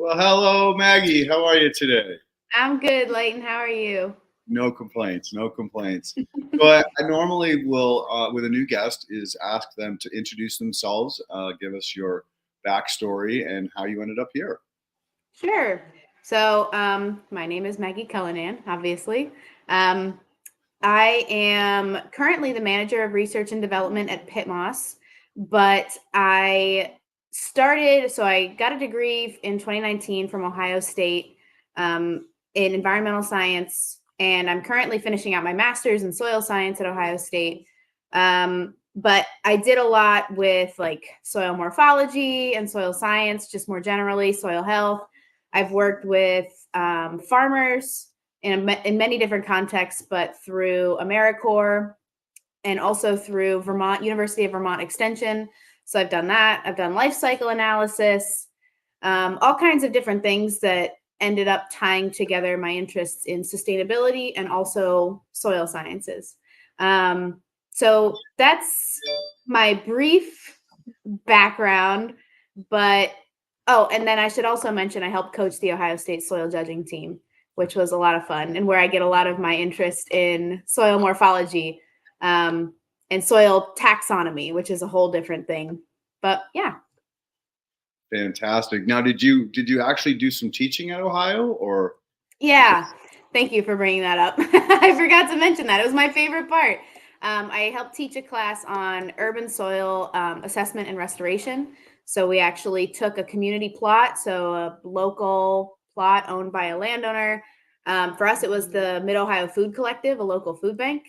Well, hello, Maggie. How are you today? I'm good, Leighton. How are you? No complaints, no complaints. So I normally will, with a new guest, is ask them to introduce themselves, give us your backstory and how you ended up here. Sure. So, my name is Maggie Cullinan, obviously. Um, I am currently the manager of research and development at PittMoss, but I got a degree in 2019 from Ohio State in environmental science, and I'm currently finishing out my master's in soil science at Ohio State. But I did a lot with like soil morphology and soil science, just more generally, soil health. I've worked with farmers in many different contexts, but through AmeriCorps and also through University of Vermont Extension. So I've done that. I've done life cycle analysis, all kinds of different things that ended up tying together my interests in sustainability and also soil sciences. So that's my brief background, but and then I should also mention I helped coach the Ohio State soil judging team, which was a lot of fun and where I get a lot of my interest in soil morphology and soil taxonomy, which is a whole different thing. But yeah. Fantastic. Now, did you actually do some teaching at Ohio, or? Yeah. Thank you for bringing that up. I forgot to mention that. It was my favorite part. I helped teach a class on urban soil assessment and restoration. So we actually took a community plot, so a local plot owned by a landowner. For us, it was the Mid-Ohio Food Collective, a local food bank.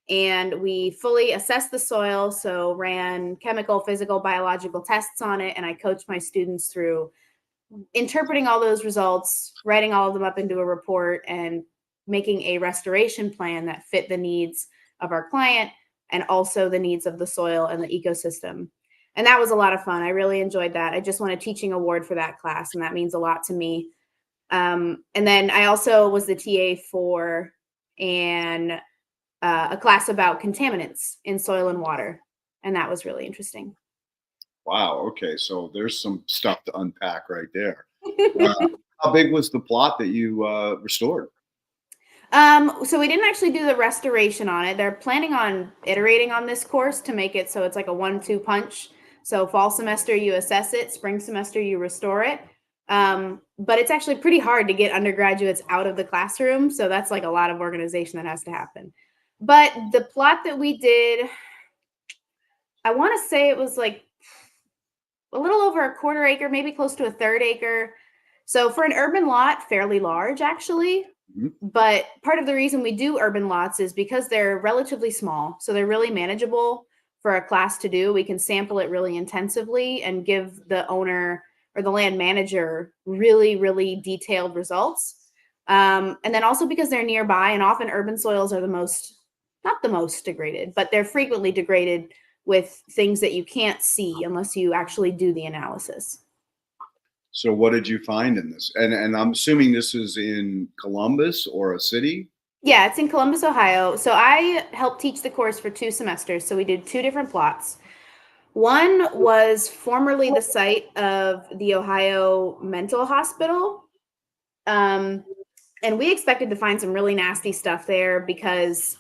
And we fully assessed the soil, so ran chemical, physical, biological tests on it. And I coached my students through interpreting all those results, writing all of them up into a report, and making a restoration plan that fit the needs of our client and also the needs of the soil and the ecosystem. And that was a lot of fun. I really enjoyed that. I just won a teaching award for that class, and that means a lot to me. And then I also was the TA for a class about contaminants in soil and water, and that was really interesting. Wow. Okay. So there's some stuff to unpack right there. How big was the plot that you restored? So we didn't actually do the restoration on it. They're planning on iterating on this course to make it so it's like a 1-2 punch. So fall semester you assess it, spring semester you restore it. But it's actually pretty hard to get undergraduates out of the classroom. So that's like a lot of organization that has to happen. But the plot that we did, I want to say it was like a little over a quarter acre, maybe close to a third acre. So for an urban lot, fairly large actually. Mm-hmm. But part of the reason we do urban lots is because they're relatively small. So they're really manageable for a class to do. We can sample it really intensively and give the owner or the land manager really, really detailed results. And then also because they're nearby, and often urban soils are not the most degraded, but they're frequently degraded with things that you can't see unless you actually do the analysis. So what did you find in this? And I'm assuming this is in Columbus or a city? Yeah, it's in Columbus, Ohio. So I helped teach the course for 2 semesters. So we did 2 different plots. One was formerly the site of the Ohio Mental Hospital. And we expected to find some really nasty stuff there because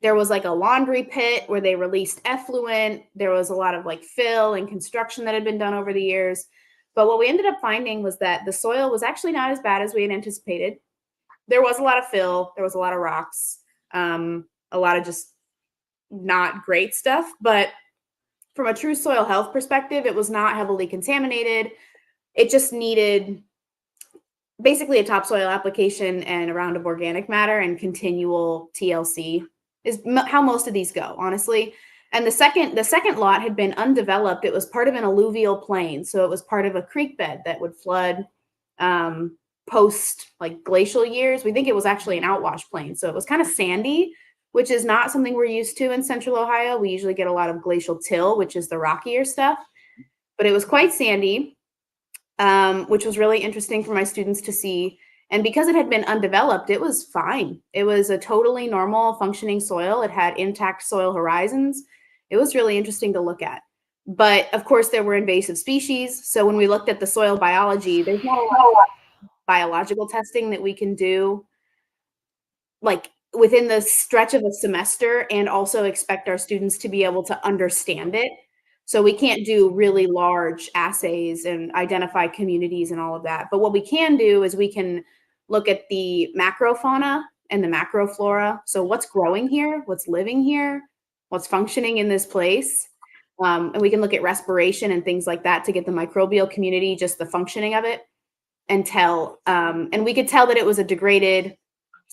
there was like a laundry pit where they released effluent. There was a lot of like fill and construction that had been done over the years. But what we ended up finding was that the soil was actually not as bad as we had anticipated. There was a lot of fill. There was a lot of rocks, a lot of just not great stuff. But from a true soil health perspective, it was not heavily contaminated. It just needed basically a topsoil application and a round of organic matter and continual TLC is how most of these go, honestly. And the second lot had been undeveloped. It was part of an alluvial plain. So it was part of a creek bed that would flood post like glacial years. We think it was actually an outwash plain. So it was kind of sandy, which is not something we're used to in central Ohio. We usually get a lot of glacial till, which is the rockier stuff. But it was quite sandy, which was really interesting for my students to see. And because it had been undeveloped, it was fine. It was a totally normal functioning soil. It had intact soil horizons. It was really interesting to look at. But of course, there were invasive species. So when we looked at the soil biology, there's not a lot of biological testing that we can do, like within the stretch of a semester, and also expect our students to be able to understand it. So we can't do really large assays and identify communities and all of that. But what we can do is we can look at the macrofauna and the macroflora. So what's growing here, what's living here, what's functioning in this place. And we can look at respiration and things like that to get the microbial community, just the functioning of it, and tell. And we could tell that it was a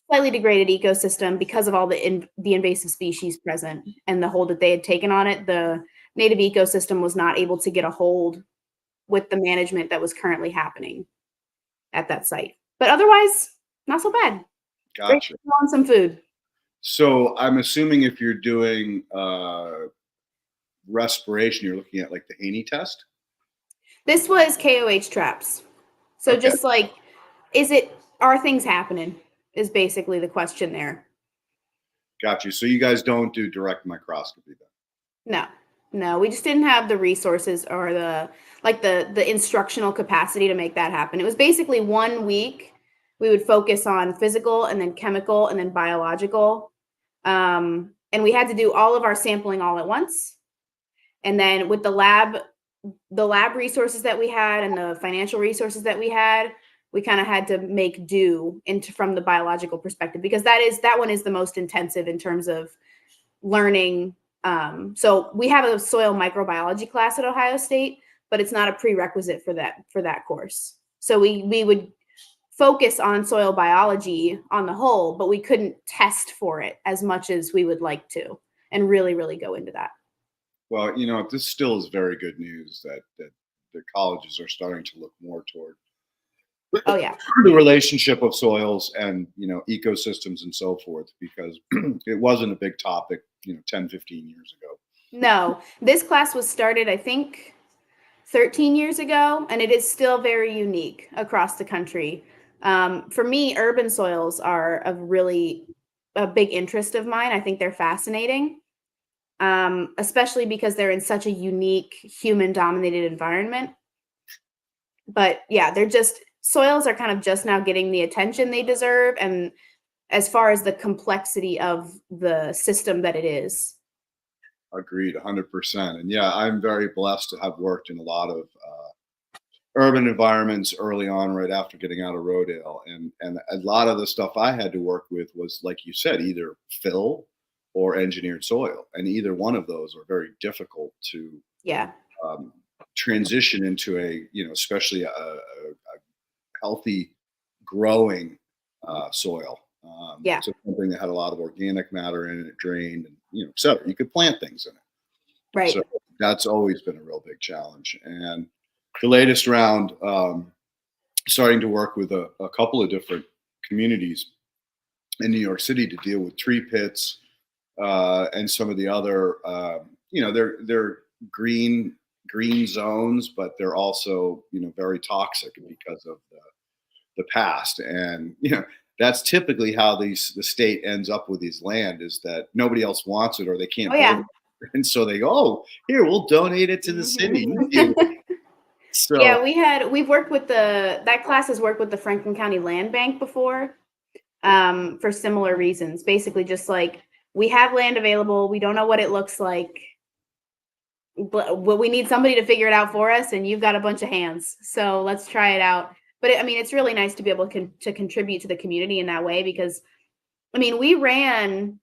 slightly degraded ecosystem because of all the invasive species present and the hold that they had taken on it. The native ecosystem was not able to get a hold with the management that was currently happening at that site. But otherwise, not so bad. Gotcha. On some food. So I'm assuming if you're doing respiration, you're looking at like the Haney test. This was KOH traps. So Okay. just like, are things happening is basically the question there. Got you. So you guys don't do direct microscopy then? No, we just didn't have the resources or the instructional capacity to make that happen. It was basically 1 week. We would focus on physical and then chemical and then biological. And we had to do all of our sampling all at once. And then with the lab resources that we had and the financial resources that we had, we kind of had to make do from the biological perspective, because that one is the most intensive in terms of learning. So we have a soil microbiology class at Ohio State, but it's not a prerequisite for that course. So we would focus on soil biology on the whole, but we couldn't test for it as much as we would like to, and really, really go into that. Well, this still is very good news that the colleges are starting to look more toward the relationship of soils and ecosystems and so forth, because it wasn't a big topic 10, 15 years ago. No, this class was started, I think, 13 years ago, and it is still very unique across the country. For me, urban soils are a big interest of mine. I think they're fascinating, especially because they're in such a unique human-dominated environment. But yeah, soils are kind of just now getting the attention they deserve, and as far as the complexity of the system that it is. Agreed, 100%. And yeah, I'm very blessed to have worked in a lot of urban environments early on, right after getting out of Rodale. And a lot of the stuff I had to work with was, like you said, either fill or engineered soil. And either one of those are very difficult to transition into especially a healthy growing soil. So something that had a lot of organic matter in it, drained, and et cetera. You could plant things in it. Right. So that's always been a real big challenge. And the latest round, starting to work with a couple of different communities in New York City to deal with tree pits and some of the other, they're green zones, but they're also very toxic because of the past. And that's typically how the state ends up with these land, is that nobody else wants it or they can't build it. And so they go, oh, here, we'll donate it to the city. So yeah, we've worked with that class has worked with the Franklin County Land Bank before, for similar reasons. Basically, just like, we have land available, we don't know what it looks like, but we need somebody to figure it out for us, and you've got a bunch of hands, so let's try it out. But it's really nice to be able to contribute to the community in that way, because we ran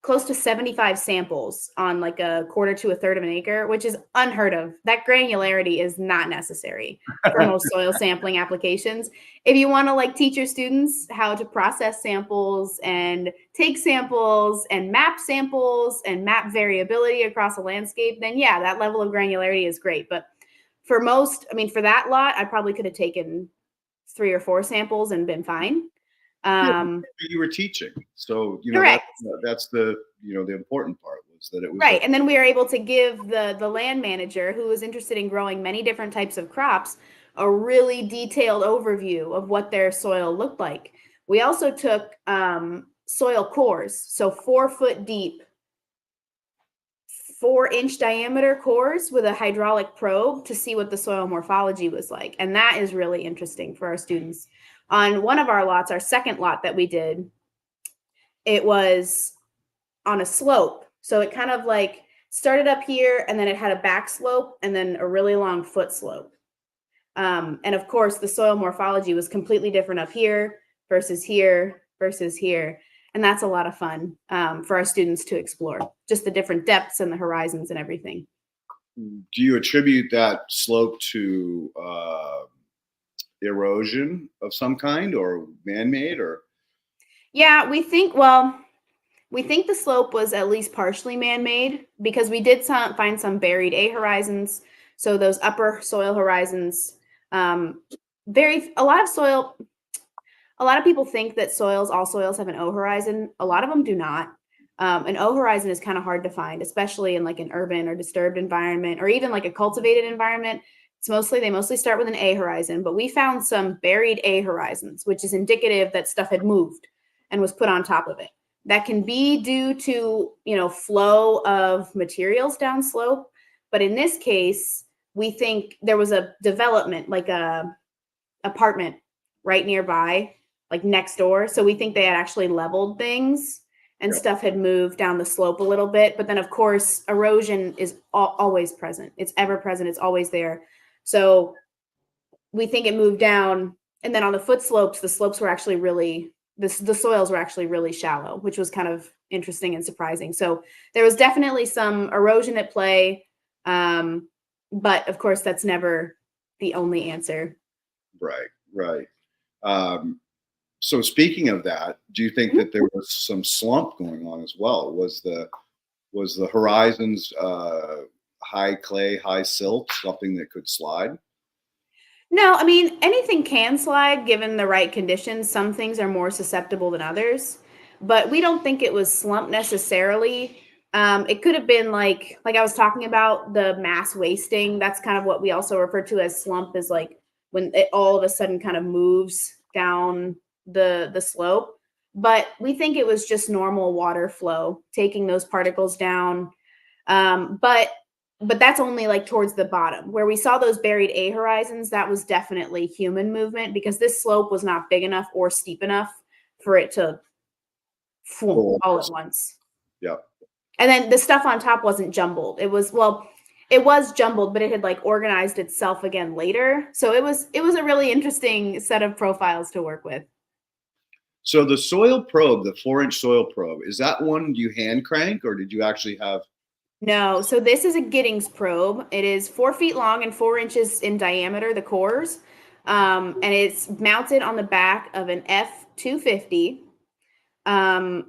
close to 75 samples on like a quarter to a third of an acre, which is unheard of. That granularity is not necessary for most soil sampling applications. If you want to teach your students how to process samples and take samples and map variability across a landscape, then yeah, that level of granularity is great. But for for that lot, I probably could have taken 3 or 4 samples and been fine. You were teaching, so that's the the important part, was that it was right. And then we were able to give the land manager, who was interested in growing many different types of crops, a really detailed overview of what their soil looked like. We also took soil cores, so 4 foot deep 4-inch diameter cores with a hydraulic probe to see what the soil morphology was like. And that is really interesting for our students. On one of our lots, our second lot that we did, it was on a slope. So it kind of like started up here and then it had a back slope and then a really long foot slope. And of course, the soil morphology was completely different up here versus here versus here. And that's a lot of fun for our students to explore, just the different depths and the horizons and everything. Do you attribute that slope to erosion of some kind or man-made or? Yeah, we think the slope was at least partially man-made because we did find some buried A horizons. So those upper soil horizons, a lot of people think that all soils have an O horizon. A lot of them do not. An O horizon is kind of hard to find, especially in like an urban or disturbed environment, or even like a cultivated environment. They mostly start with an A horizon, but we found some buried A horizons, which is indicative that stuff had moved and was put on top of it. That can be due to, flow of materials down slope. But in this case, we think there was a development, like a apartment right nearby, like next door. So we think they had actually leveled things and stuff had moved down the slope a little bit. But then, of course, erosion is always present. It's ever present. It's always there. So we think it moved down. And then on the foot slopes, the soils were actually really shallow, which was kind of interesting and surprising. So there was definitely some erosion at play. But of course, that's never the only answer. Right. So speaking of that, do you think that there was some slump going on as well? Was the horizons high clay, high silt, something that could slide? No, I mean, anything can slide given the right conditions. Some things are more susceptible than others, but we don't think it was slump necessarily. It could have been like I was talking about the mass wasting. That's kind of what we also refer to as slump, is like when it all of a sudden kind of moves down the slope. But we think it was just normal water flow taking those particles down. But that's only like towards the bottom where we saw those buried A horizons. That was definitely human movement because this slope was not big enough or steep enough for it to fall all at once. Yeah. And then the stuff on top wasn't jumbled. It was jumbled, but it had like organized itself again later. So it was a really interesting set of profiles to work with. So the soil probe, the 4-inch soil probe, is that one you hand crank or did you actually have? No, so this is a Giddings probe. It is 4 feet long and 4 inches in diameter, the cores. And it's mounted on the back of an F-250. And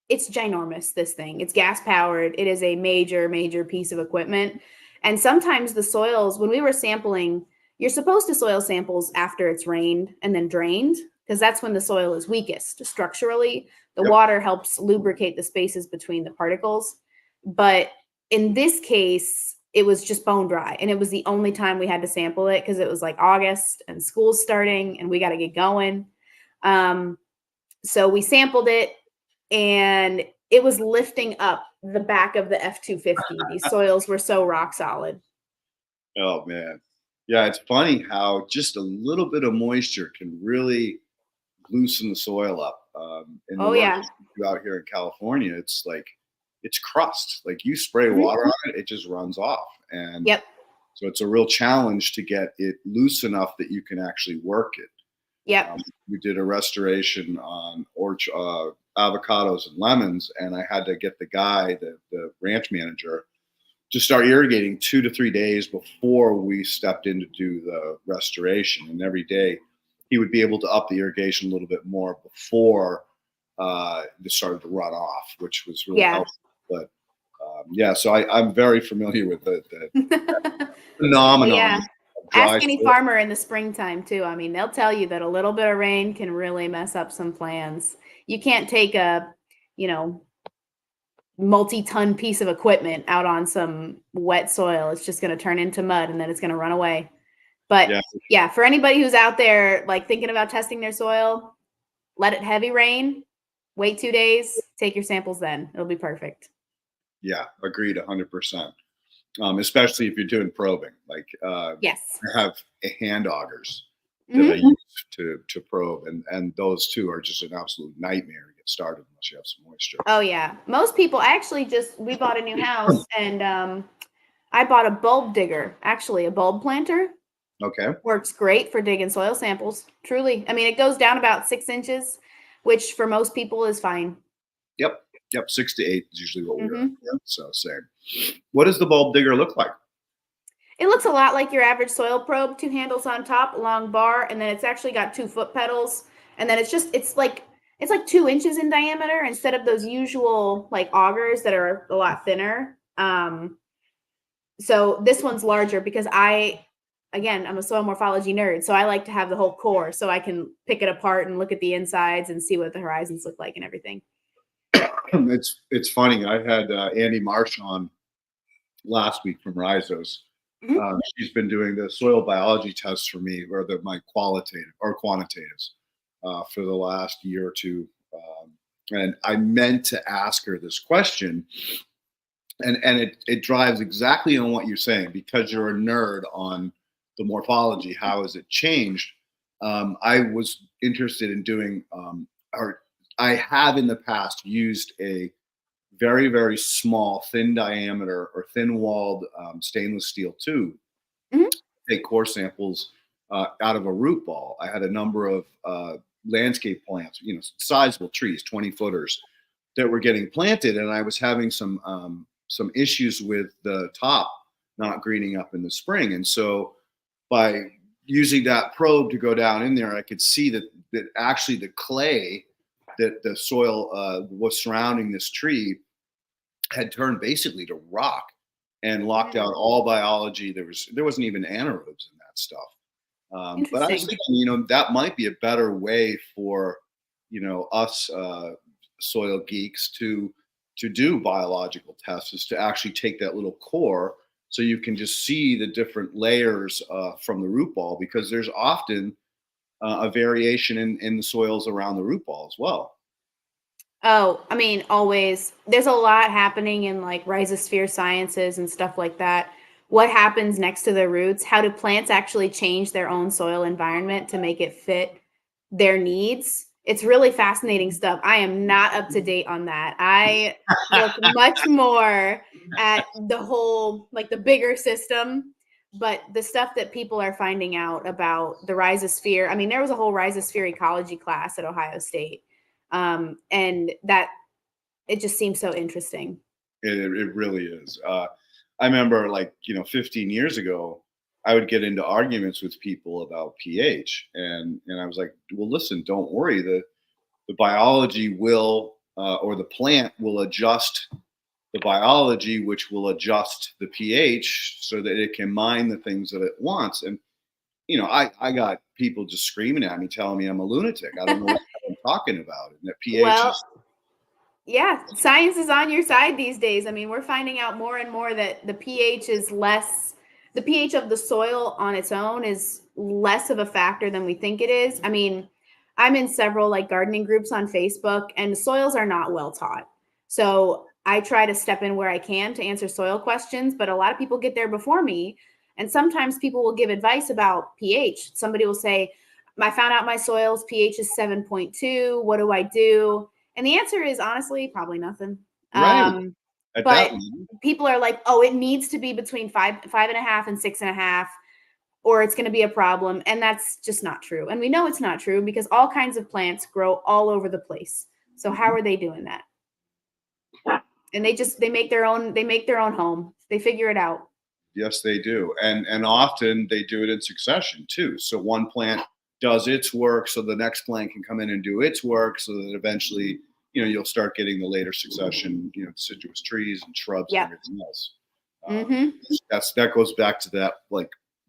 it's ginormous, this thing. It's gas powered. It is a major, major piece of equipment. And sometimes the soils, when we were sampling, you're supposed to soil samples after it's rained and then drained, because that's when the soil is weakest structurally. The water helps lubricate the spaces between the particles. But in this case, it was just bone dry. And it was the only time we had to sample it because it was like August and school's starting and we got to get going. So we sampled it and it was lifting up the back of the F-250. These soils were so rock solid. Oh, man. Yeah, it's funny how just a little bit of moisture can really loosen the soil up. In the work out here in California, it's like it's crust. Like you spray water on it, it just runs off. And so it's a real challenge to get it loose enough that you can actually work it. We did a restoration on avocados and lemons, and I had to get the guy, the ranch manager, to start irrigating 2 to 3 days before we stepped in to do the restoration. And every day he would be able to up the irrigation a little bit more before it started to run off, which was really helpful. But so I'm very familiar with the phenomenon. Ask any farmer in the springtime too. I mean, they'll tell you that a little bit of rain can really mess up some plans. You can't take a, multi-ton piece of equipment out on some wet soil. It's just going to turn into mud and then it's going to run away. But for anybody who's out there, like thinking about testing their soil, let it heavy rain, Wait 2 days, take your samples then. It'll be perfect. Yeah, agreed 100%. Especially if you're doing probing. Like Yes. I have hand augers that I use to probe, and those two are just an absolute nightmare to get started unless you have some moisture. Oh yeah. Most people we bought a new house and I bought a bulb digger, actually a bulb planter. Okay. Works great for digging soil samples. Truly. I mean, it goes down about 6 inches, which for most people is fine. Yep. 6 to 8 is usually what we're Mm-hmm. at. So same. What does the bulb digger look like? It looks a lot like your average soil probe, 2 handles on top, a long bar, and then it's actually got 2 foot pedals. And then it's like 2 inches in diameter instead of those usual like augers that are a lot thinner. So this one's larger because I'm a soil morphology nerd, so I like to have the whole core so I can pick it apart and look at the insides and see what the horizons look like and everything. It's funny. I had Andy Marsh on last week from Rhizos. She's been doing the soil biology tests for me, or my qualitative or quantitatives, for the last year or two. And I meant to ask her this question, and it drives exactly on what you're saying, because you're a nerd on the morphology. How has it changed? I was interested in doing, or I have in the past used a very, very small, thin diameter or thin walled stainless steel tube. Take core samples out of a root ball. I had a number of landscape plants, sizable trees, 20 footers, that were getting planted, and I was having some issues with the top not greening up in the spring. And so by using that probe to go down in there, I could see that actually the clay that the soil was surrounding this tree had turned basically to rock and locked out all biology. There wasn't even anaerobes in that stuff. But I was thinking, that might be a better way for, us soil geeks to do biological tests, is to actually take that little core so you can just see the different layers from the root ball, because there's often a variation in the soils around the root ball as well. Oh, I mean, always. There's a lot happening in like rhizosphere sciences and stuff like that. What happens next to the roots? How do plants actually change their own soil environment to make it fit their needs? It's really fascinating stuff. I am not up to date on that. I look much more at the whole, like the bigger system, but the stuff that people are finding out about the rhizosphere. I mean, there was a whole rhizosphere ecology class at Ohio State. And that it just seems so interesting. It really is. I remember 15 years ago, I would get into arguments with people about pH, and I was like, well, listen, don't worry. The biology will, or the plant will adjust the biology, which will adjust the pH so that it can mine the things that it wants. And, I got people just screaming at me, telling me I'm a lunatic. I don't know what I'm talking about. And that pH is. Yeah, science is on your side these days. I mean, we're finding out more and more that the pH of the soil on its own is less of a factor than we think it is. I mean, I'm in several like gardening groups on Facebook, and soils are not well taught. So I try to step in where I can to answer soil questions, but a lot of people get there before me. And sometimes people will give advice about pH. Somebody will say, I found out my soil's pH is 7.2. What do I do? And the answer is honestly, probably nothing. Right. But people are like, oh, it needs to be between 5.5 and 6.5, or it's going to be a problem. And that's just not true. And we know it's not true because all kinds of plants grow all over the place. So how are they doing that? And they make their own home. They figure it out. Yes, they do. And often they do it in succession too. So one plant does its work, so the next plant can come in and do its work, so that eventually, you'll start getting the later succession, deciduous trees and shrubs and everything else. That goes back to that,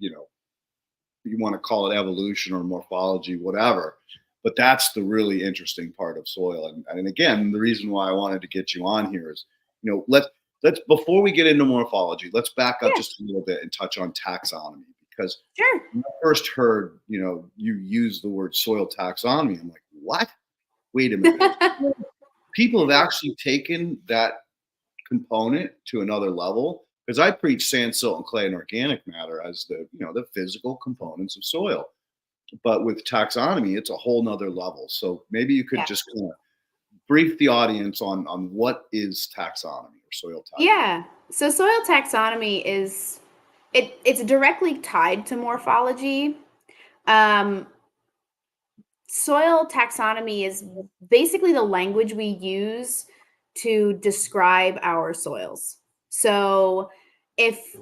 you want to call it evolution or morphology, whatever. But that's the really interesting part of soil. And again, the reason why I wanted to get you on here is, let's before we get into morphology, let's back up just a little bit and touch on taxonomy, because when I first heard, you use the word soil taxonomy, I'm like, what? Wait a minute. people have actually taken that component to another level, because I preach sand, silt, and clay and organic matter as the physical components of soil. But with taxonomy, it's a whole nother level. So maybe you could just kind of brief the audience on what is taxonomy or soil taxonomy. Yeah. So soil taxonomy it's directly tied to morphology. Soil taxonomy is basically the language we use to describe our soils. So if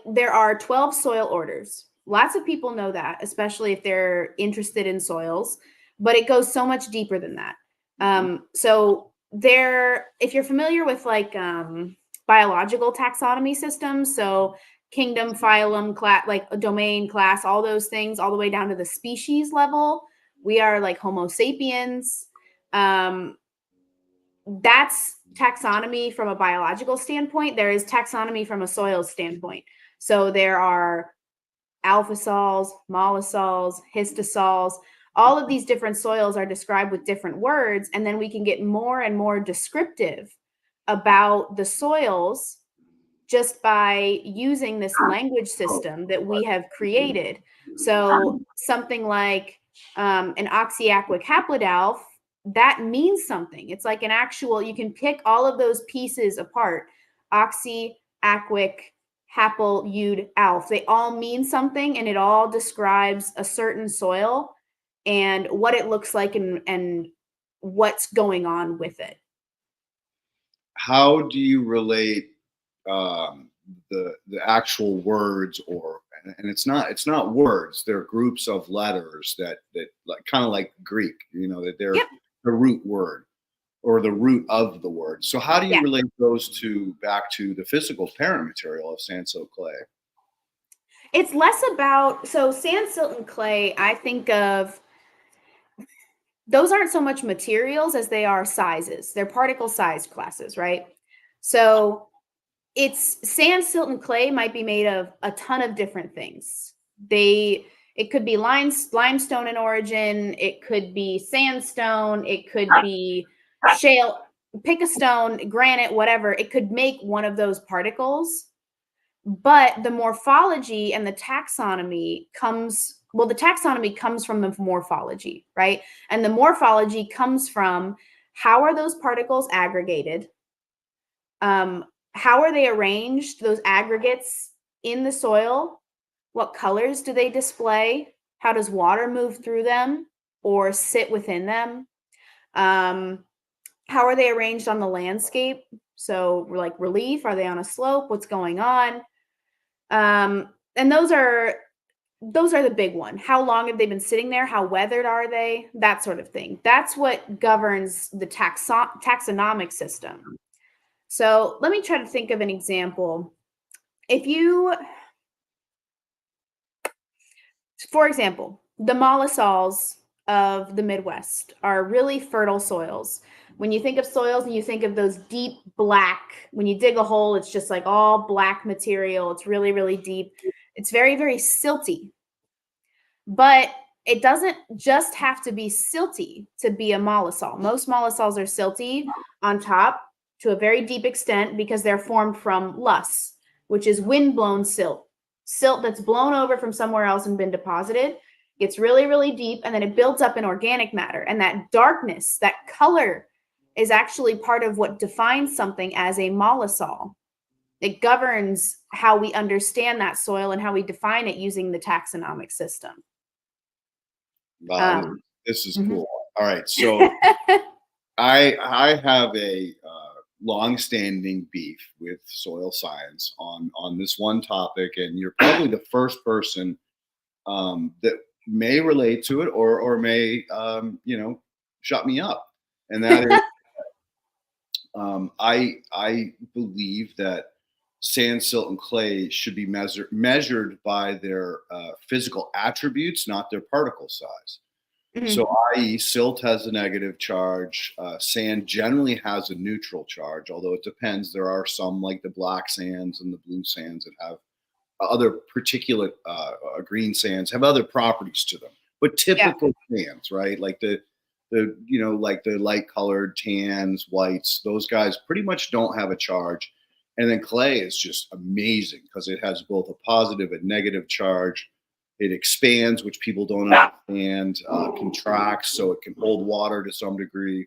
there are 12 soil orders, lots of people know that, especially if they're interested in soils, but it goes so much deeper than that. So if you're familiar with biological taxonomy systems, so kingdom, phylum, class, like a domain, class, all those things, all the way down to the species level, we are like Homo sapiens. That's taxonomy from a biological standpoint. There is taxonomy from a soil standpoint. So there are alpha sols, mollisols, histosols. All of these different soils are described with different words, and then we can get more and more descriptive about the soils just by using this language system that we have created. So something like an oxyaquic haplodalph, that means something. It's like an actual, you can pick all of those pieces apart. Oxy, aquic, hapl, yud, alph. They all mean something, and it all describes a certain soil and what it looks like and what's going on with it. How do you relate the actual words, and it's not words, they're groups of letters that like kind of like Greek, that they're the root word or the root of the word. So how do you relate those back to the physical parent material of sand, silt, clay? It's less about, so sand, silt, and clay, I think of, those aren't so much materials as they are sizes. They're particle size classes, right? So it's sand, silt, and clay might be made of a ton of different things. It could be limestone in origin. It could be sandstone. It could be shale, pick a stone, granite, whatever. It could make one of those particles. But the morphology and the taxonomy the taxonomy comes from the morphology, right? And the morphology comes from how are those particles aggregated? How are they arranged, those aggregates in the soil? What colors do they display? How does water move through them or sit within them? How are they arranged on the landscape? So like relief, are they on a slope? What's going on? And those are the big one. How long have they been sitting there? How weathered are they? That sort of thing. That's what governs the taxonomic system. So let me try to think of an example. For example, the mollisols of the Midwest are really fertile soils. When you think of soils and you think of those deep black, when you dig a hole, it's just like all black material. It's really, really deep. It's very, very silty. But it doesn't just have to be silty to be a mollisol. Most mollisols are silty on top to a very deep extent because they're formed from loess, which is wind-blown silt. Silt that's blown over from somewhere else and been deposited. Gets really, really deep, and then it builds up in organic matter. And that darkness, that color, is actually part of what defines something as a mollisol. It governs how we understand that soil and how we define it using the taxonomic system. Wow, this is cool. All right, so I have a long-standing beef with soil science on this one topic, and you're probably the first person that may relate to it or may shut me up, and that is I believe that sand, silt, and clay should be measured by their physical attributes, not their particle size. So, i.e., silt has a negative charge. Sand generally has a neutral charge, although it depends. There are some, like the black sands and the blue sands, that have other particulate green sands have other properties to them. But typical sands, right? Like the like the light colored tans, whites, those guys pretty much don't have a charge. And then clay is just amazing because it has both a positive and negative charge. It expands, which people don't understand, contracts, so it can hold water to some degree.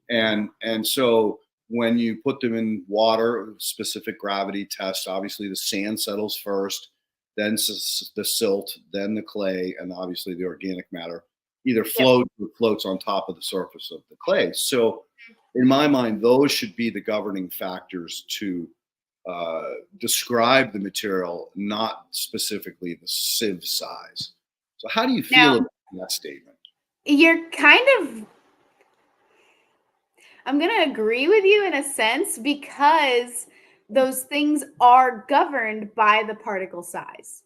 And so when you put them in water, specific gravity tests, obviously the sand settles first, then the silt, then the clay, and obviously the organic matter either floats on top of the surface of the clay. So in my mind, those should be the governing factors to describe the material, not specifically the sieve size. So how do you feel about that statement? You're kind of, I'm going to agree with you in a sense because those things are governed by the particle size.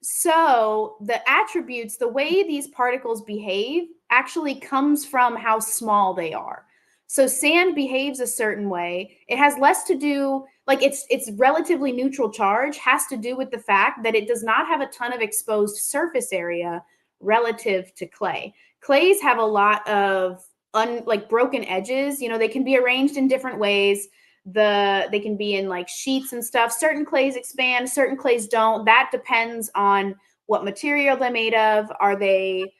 So the attributes, the way these particles behave actually comes from how small they are. So sand behaves a certain way. It has less to do, like its relatively neutral charge has to do with the fact that it does not have a ton of exposed surface area relative to clay. Clays have a lot of like broken edges. You know, they can be arranged in different ways. They can be in like sheets and stuff. Certain clays expand, certain clays don't. That depends on what material they're made of. Are they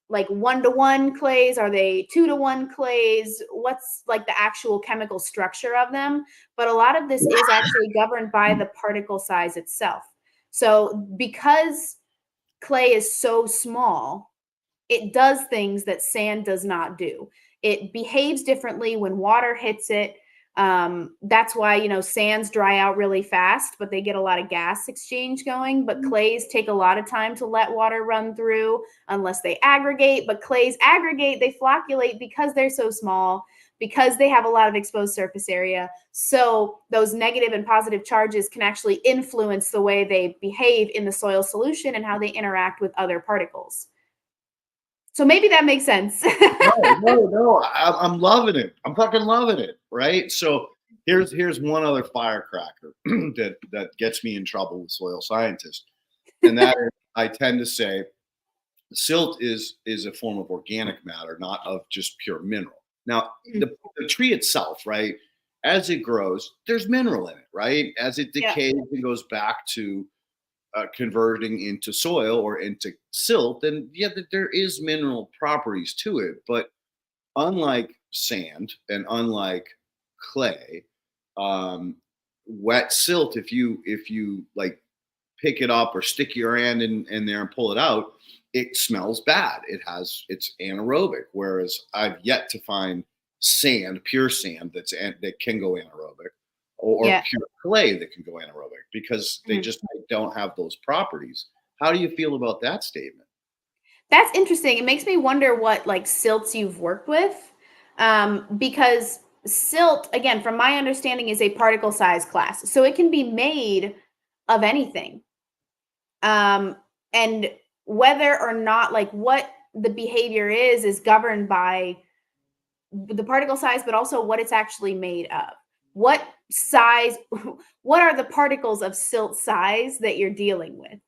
like 1-to-1 clays? Are they 2-to-1 clays? What's like the actual chemical structure of them? But a lot of this is actually governed by the particle size itself. So because clay is so small, it does things that sand does not do. It behaves differently when water hits it. That's why, you know, sands dry out really fast, but they get a lot of gas exchange going. But clays take a lot of time to let water run through unless they aggregate. But clays aggregate, they flocculate because they're so small, because they have a lot of exposed surface area. So those negative and positive charges can actually influence the way they behave in the soil solution and how they interact with other particles. So maybe that makes sense. No. I'm loving it. I'm fucking loving it. Right. So here's one other firecracker that gets me in trouble with soil scientists, and that is, I tend to say silt is a form of organic matter, not of just pure mineral. Now the tree itself, right, as it grows, there's mineral in it, right? As it decays and goes back to converting into soil or into silt, then there is mineral properties to it. But unlike sand and unlike clay, wet silt, if you like pick it up or stick your hand in there and pull it out, it smells bad. It's anaerobic. Whereas I've yet to find sand, pure sand that can go anaerobic, or pure clay that can go anaerobic, because they just don't have those properties. How do you feel about that statement? That's interesting. It makes me wonder what like silts you've worked with, because silt, again, from my understanding, is a particle size class, so it can be made of anything. And whether or not like what the behavior is governed by the particle size, but also what it's actually made of. What size, what are the particles of silt size that you're dealing with?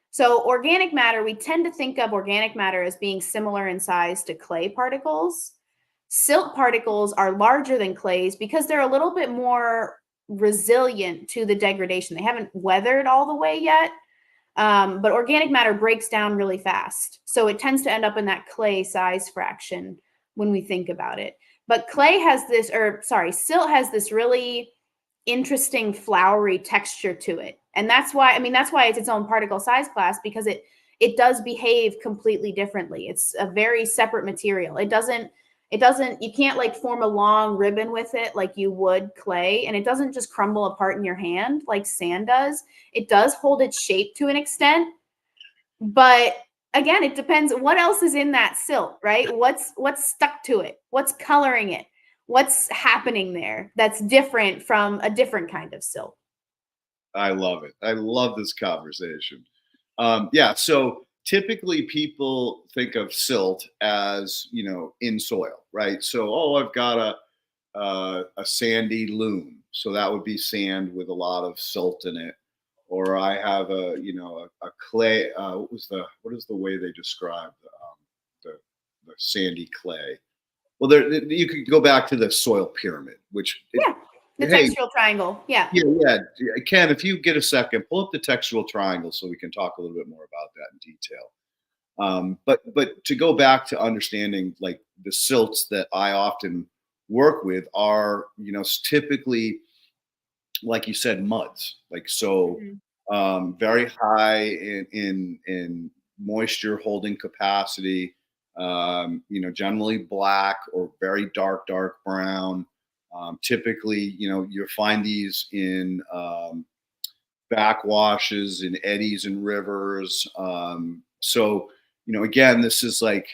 So organic matter, we tend to think of organic matter as being similar in size to clay particles. Silt particles are larger than clays because they're a little bit more resilient to the degradation. They haven't weathered all the way yet, but organic matter breaks down really fast. So it tends to end up in that clay size fraction when we think about it. But silt has this really interesting flowery texture to it. And that's why it's its own particle size class, because it does behave completely differently. It's a very separate material. It doesn't, you can't like form a long ribbon with it like you would clay. And it doesn't just crumble apart in your hand like sand does. It does hold its shape to an extent, but again, it depends what else is in that silt, right? What's stuck to it? What's coloring it? What's happening there that's different from a different kind of silt? I love it. I love this conversation. So typically people think of silt as, in soil, right? So, I've got a sandy loam. So that would be sand with a lot of silt in it. Or I have a clay. What is the way they describe the sandy clay. Well, there you could go back to the soil pyramid, which the hey, textural triangle. Yeah. yeah. Ken, if you get a second, pull up the textural triangle so we can talk a little bit more about that in detail. But to go back to understanding, like, the silts that I often work with are, typically, like you said, muds. Like, so very high in moisture holding capacity. Generally black or very dark brown. Typically, you'll find these in backwashes and eddies and rivers. So, again, this is like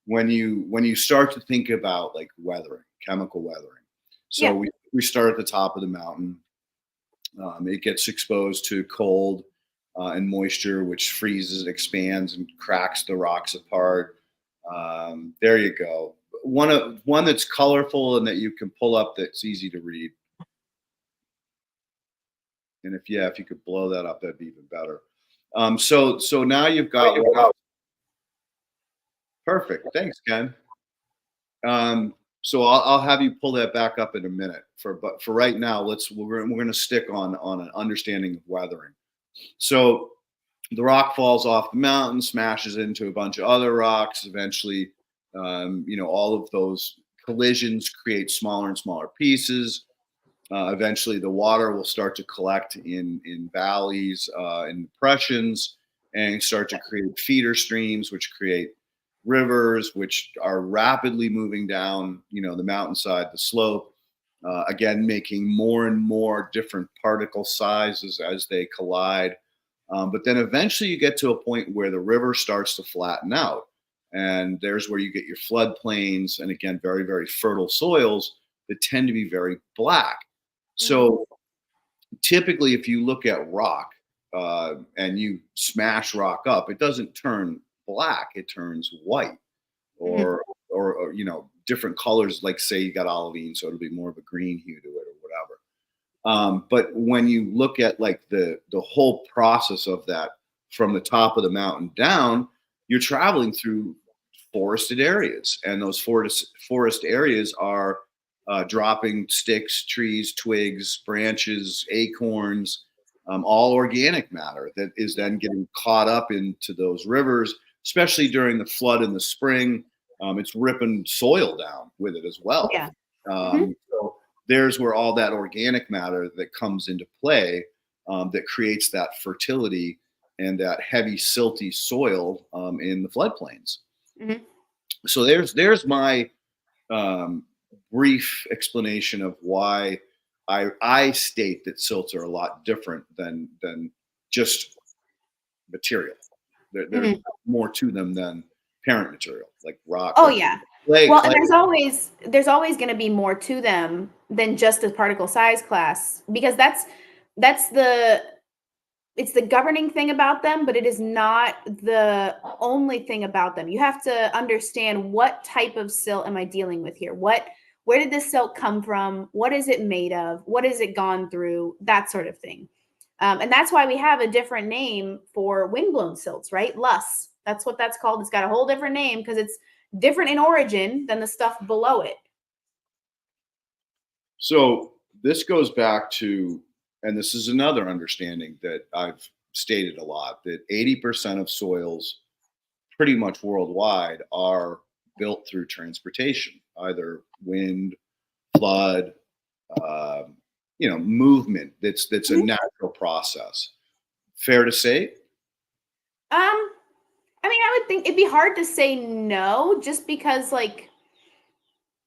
when you start to think about, like, weathering, chemical weathering. So Yeah. we start at the top of the mountain. It gets exposed to cold and moisture, which freezes, expands, and cracks the rocks apart. There you go. One that's colorful and that you can pull up that's easy to read. And if you could blow that up, that'd be even better. So now you've got perfect. Thanks, Ken. So I'll have you pull that back up in a minute. But for right now, we're going to stick on an understanding of weathering. So the rock falls off the mountain, smashes into a bunch of other rocks. Eventually, all of those collisions create smaller and smaller pieces. Eventually, the water will start to collect in valleys, in depressions, and start to create feeder streams, which create rivers, which are rapidly moving down, the mountainside, the slope. Again, making more and more different particle sizes as they collide. But then eventually you get to a point where the river starts to flatten out. And there's where you get your floodplains, and again, very, very fertile soils that tend to be very black. So typically, if you look at rock and you smash rock up, it doesn't turn black, it turns white or different colors. Like, say you got olivine, so it'll be more of a green hue to it or whatever. But when you look at, like, the whole process of that from the top of the mountain down, you're traveling through forested areas, and those forest areas are dropping sticks, trees, twigs, branches, acorns, all organic matter that is then getting caught up into those rivers, especially during the flood in the spring. It's ripping soil down with it as well. Yeah. So there's where all that organic matter that comes into play, that creates that fertility and that heavy silty soil in the floodplains. So there's my brief explanation of why I state that silts are a lot different than just material. There's more to them than parent material, like rock. Oh yeah. Clay. There's always going to be more to them than just the particle size class, because it's the governing thing about them, but it is not the only thing about them. You have to understand, what type of silt am I dealing with here? Where did this silt come from? What is it made of? What has it gone through? That sort of thing. And that's why we have a different name for windblown silts, right? Loess. That's what that's called. It's got a whole different name because it's different in origin than the stuff below it. So this goes back to, and this is another understanding that I've stated a lot, that 80% of soils pretty much worldwide are built through transportation, either wind, flood, movement. That's a natural process. Fair to say? I mean, I would think it'd be hard to say no, just because, like,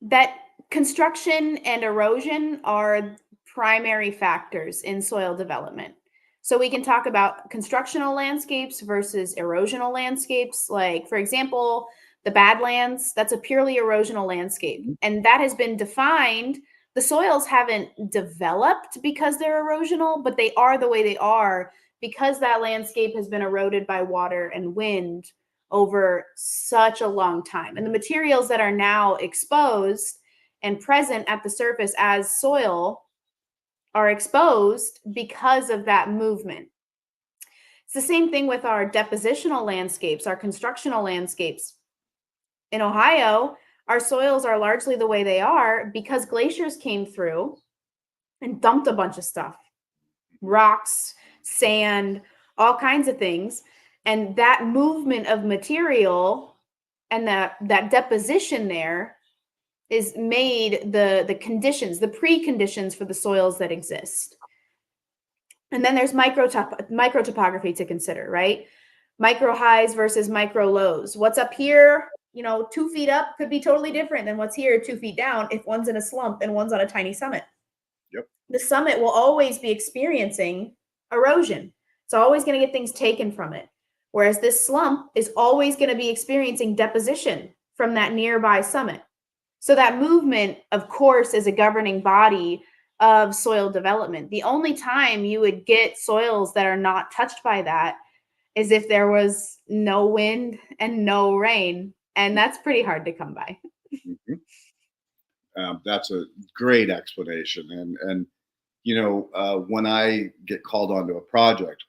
that construction and erosion are primary factors in soil development. So we can talk about constructional landscapes versus erosional landscapes. Like, for example, the Badlands, that's a purely erosional landscape. And that has been defined. The soils haven't developed because they're erosional, but they are the way they are because that landscape has been eroded by water and wind over such a long time. And the materials that are now exposed and present at the surface as soil are exposed because of that movement. It's the same thing with our depositional landscapes, our constructional landscapes. In Ohio, our soils are largely the way they are because glaciers came through and dumped a bunch of stuff, rocks, sand, all kinds of things. And that movement of material and that deposition there is made the conditions, the preconditions for the soils that exist. And then there's micro topography to consider, right? Micro highs versus micro lows. What's up here, 2 feet up could be totally different than what's here 2 feet down if one's in a slump and one's on a tiny summit. Yep. The summit will always be experiencing erosion. It's always going to get things taken from it. Whereas this slump is always going to be experiencing deposition from that nearby summit. So that movement, of course, is a governing body of soil development. The only time you would get soils that are not touched by that is if there was no wind and no rain. And that's pretty hard to come by. Mm-hmm. That's a great explanation. And when I get called onto a project,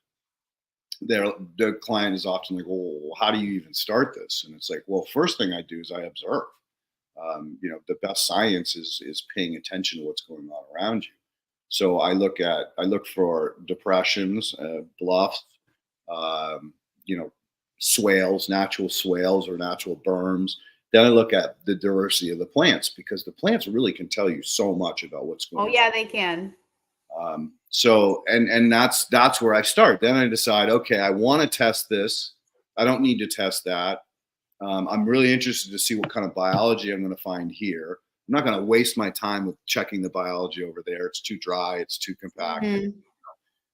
the client is often like, well, how do you even start this? And it's like, well, first thing I do is I observe. The best science is paying attention to what's going on around you. So I look for depressions, bluffs, swales, natural swales or natural berms. Then I look at the diversity of the plants because the plants really can tell you so much about what's going on. Oh yeah, they can. So that's where I start. Then I decide, okay, I want to test this. I don't need to test that. I'm really interested to see what kind of biology I'm going to find here. I'm not going to waste my time with checking the biology over there. It's too dry. It's too compact. Mm-hmm.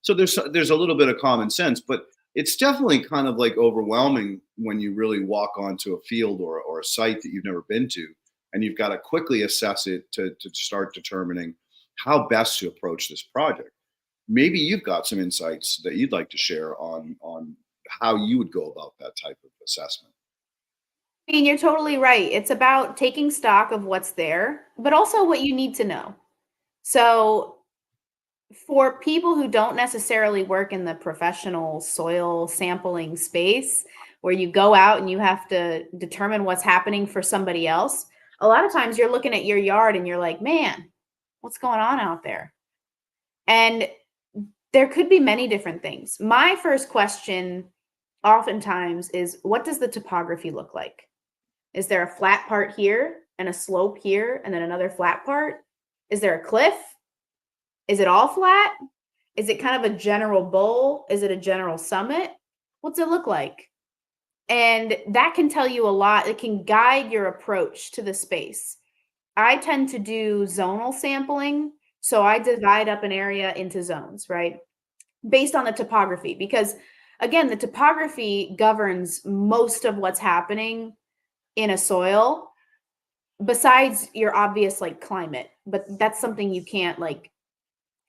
So there's a little bit of common sense, but it's definitely kind of like overwhelming when you really walk onto a field or a site that you've never been to, and you've got to quickly assess it to start determining how best to approach this project. Maybe you've got some insights that you'd like to share on how you would go about that type of assessment. I mean, you're totally right. It's about taking stock of what's there, but also what you need to know. So for people who don't necessarily work in the professional soil sampling space, where you go out and you have to determine what's happening for somebody else, a lot of times you're looking at your yard and you're like, man, what's going on out there? And there could be many different things. My first question oftentimes is, what does the topography look like? Is there a flat part here and a slope here and then another flat part? Is there a cliff? Is it all flat? Is it kind of a general bowl? Is it a general summit? What's it look like? And that can tell you a lot. It can guide your approach to the space. I tend to do zonal sampling. So I divide up an area into zones, right? Based on the topography, because again, the topography governs most of what's happening in a soil, besides your obvious like climate. But that's something you can't like,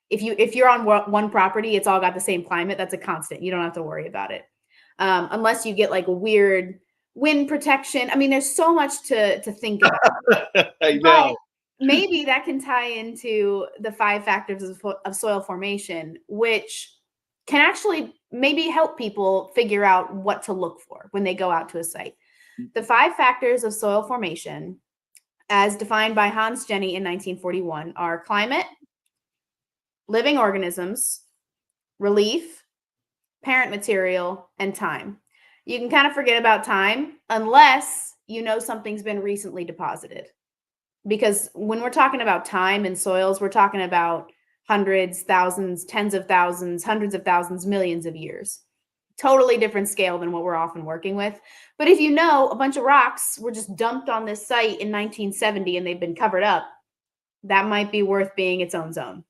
if you're on one property, it's all got the same climate. That's a constant. You don't have to worry about it. Unless you get like a weird wind protection. I mean, there's so much to think about. I know. But maybe that can tie into the 5 factors of soil formation, which can actually maybe help people figure out what to look for when they go out to a site. The 5 factors of soil formation, as defined by Hans Jenny in 1941, are climate, living organisms, relief, parent material, and time. You can kind of forget about time unless you know something's been recently deposited. Because when we're talking about time in soils, we're talking about hundreds, thousands, tens of thousands, hundreds of thousands, millions of years. Totally different scale than what we're often working with. But if you know a bunch of rocks were just dumped on this site in 1970 and they've been covered up, that might be worth being its own zone.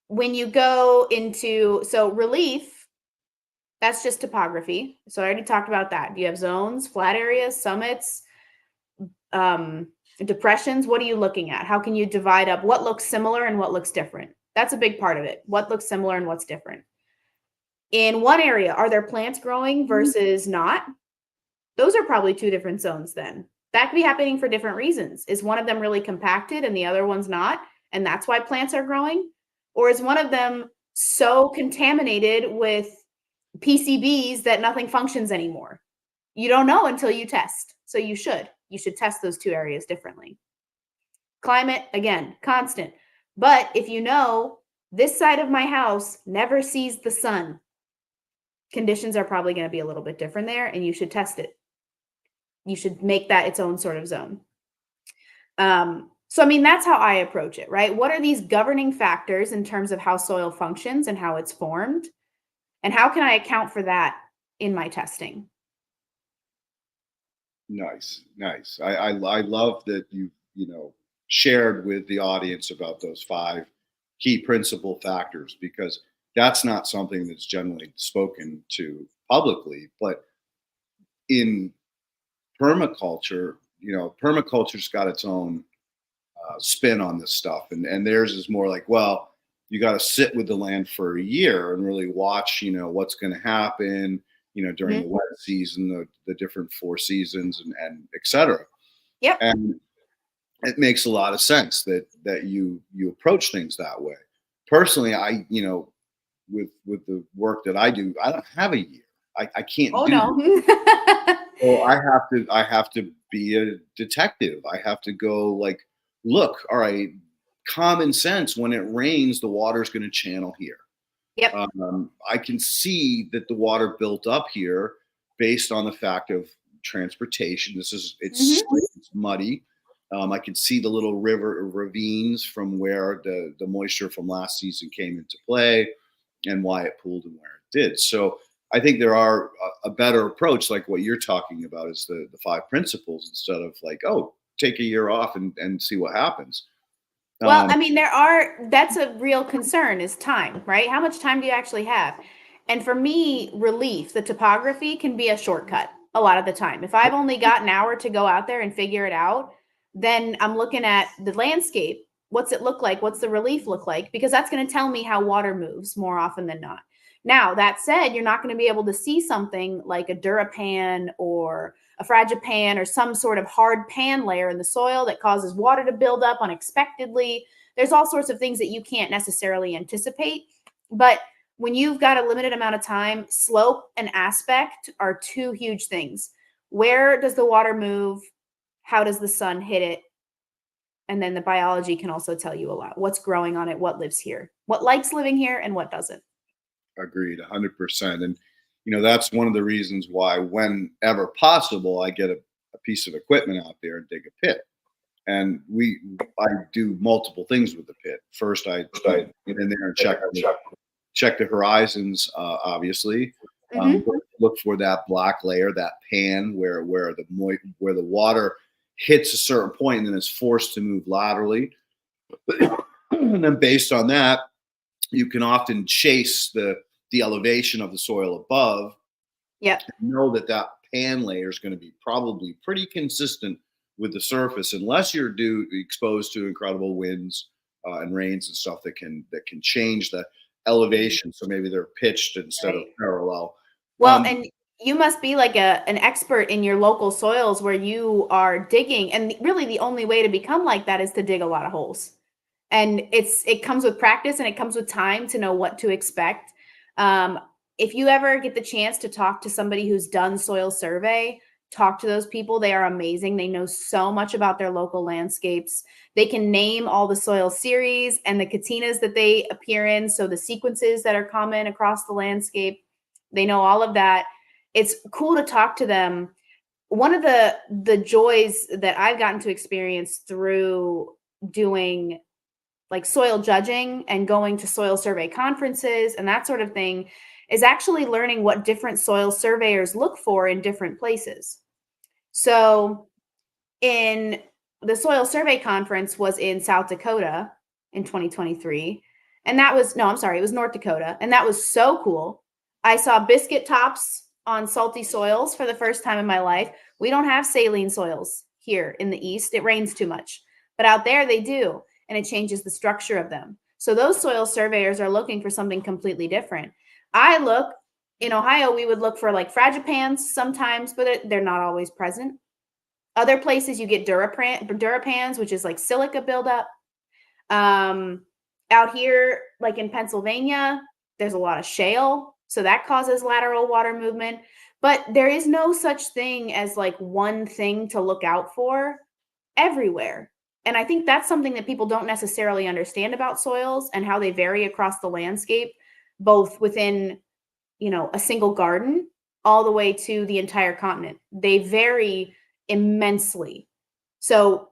When you go into, so relief, that's just topography. So I already talked about that. You have zones, flat areas, summits, depressions. What are you looking at? How can you divide up what looks similar and what looks different? That's a big part of it. What looks similar and what's different? In one area, are there plants growing versus not? Those are probably 2 different zones then. That could be happening for different reasons. Is one of them really compacted and the other one's not? And that's why plants are growing? Or is one of them so contaminated with PCBs that nothing functions anymore? You don't know until you test. So you should test those two areas differently. Climate, again, constant. But if you know this side of my house never sees the sun, conditions are probably going to be a little bit different there, and you should test it. You should make that its own sort of zone. So, I mean, that's how I approach it, right? What are these governing factors in terms of how soil functions and how it's formed? And how can I account for that in my testing? Nice, nice. I love that you know shared with the audience about those 5 key principal factors, because that's not something that's generally spoken to publicly. But in permaculture, permaculture's got its own spin on this stuff, and theirs is more like, well, you got to sit with the land for a year and really watch, what's going to happen, during the Mhm. wet season, the different 4 seasons, and et cetera. Yep. And it makes a lot of sense that you approach things that way. Personally, with the work that I do, I don't have a year. I can't Oh, do no. so I have to be a detective. I have to go like, look, all right, common sense. When it rains, the water's going to channel here. Yep. I can see that the water built up here based on the fact of transportation. It's muddy. I can see the little river ravines from where the moisture from last season came into play, and why it pooled and where it did. So I think there are a better approach, like what you're talking about, is the 5 principles, instead of like, oh, take a year off and see what happens. Well, I mean, that's a real concern, is time, right? How much time do you actually have? And for me, relief, the topography can be a shortcut a lot of the time. If I've only got an hour to go out there and figure it out, then I'm looking at the landscape. What's it look like? What's the relief look like? Because that's going to tell me how water moves more often than not. Now, that said, you're not going to be able to see something like a durapan or a fragipan or some sort of hard pan layer in the soil that causes water to build up unexpectedly. There's all sorts of things that you can't necessarily anticipate. But when you've got a limited amount of time, slope and aspect are 2 huge things. Where does the water move? How does the sun hit it? And then the biology can also tell you a lot. What's growing on it? What lives here? What likes living here and what doesn't? Agreed, 100%. And that's one of the reasons why, whenever possible, I get a piece of equipment out there and dig a pit. And I do multiple things with the pit. First, I get in there and check the horizons, obviously. Look for that black layer, that pan where the water hits a certain point and then is forced to move laterally. And then based on that, you can often chase the elevation of the soil above. Yep. Know that pan layer is going to be probably pretty consistent with the surface, unless you're exposed to incredible winds and rains and stuff that can change the elevation. So maybe they're pitched instead of parallel. Well, and you must be like an expert in your local soils where you are digging. And really the only way to become like that is to dig a lot of holes. And it comes with practice and it comes with time to know what to expect. If you ever get the chance to talk to somebody who's done soil survey, talk to those people. They are amazing. They know so much about their local landscapes. They can name all the soil series and the katinas that they appear in. So the sequences that are common across the landscape, they know all of that. It's cool to talk to them. One of the joys that I've gotten to experience through doing like soil judging and going to soil survey conferences and that sort of thing is actually learning what different soil surveyors look for in different places. So in the soil survey conference was in South Dakota in 2023. And that was, no, I'm sorry, it was North Dakota. And that was so cool. I saw biscuit tops on salty soils for the first time in my life. We don't have saline soils here in the East. It rains too much, but out there they do. And it changes the structure of them. So those soil surveyors are looking for something completely different. In Ohio, we would look for like fragipans sometimes, but they're not always present. Other places you get durapans, which is like silica buildup. Out here, like in Pennsylvania, there's a lot of shale. So that causes lateral water movement. But there is no such thing as like one thing to look out for everywhere. And I think that's something that people don't necessarily understand about soils and how they vary across the landscape, both within, a single garden all the way to the entire continent. They vary immensely. So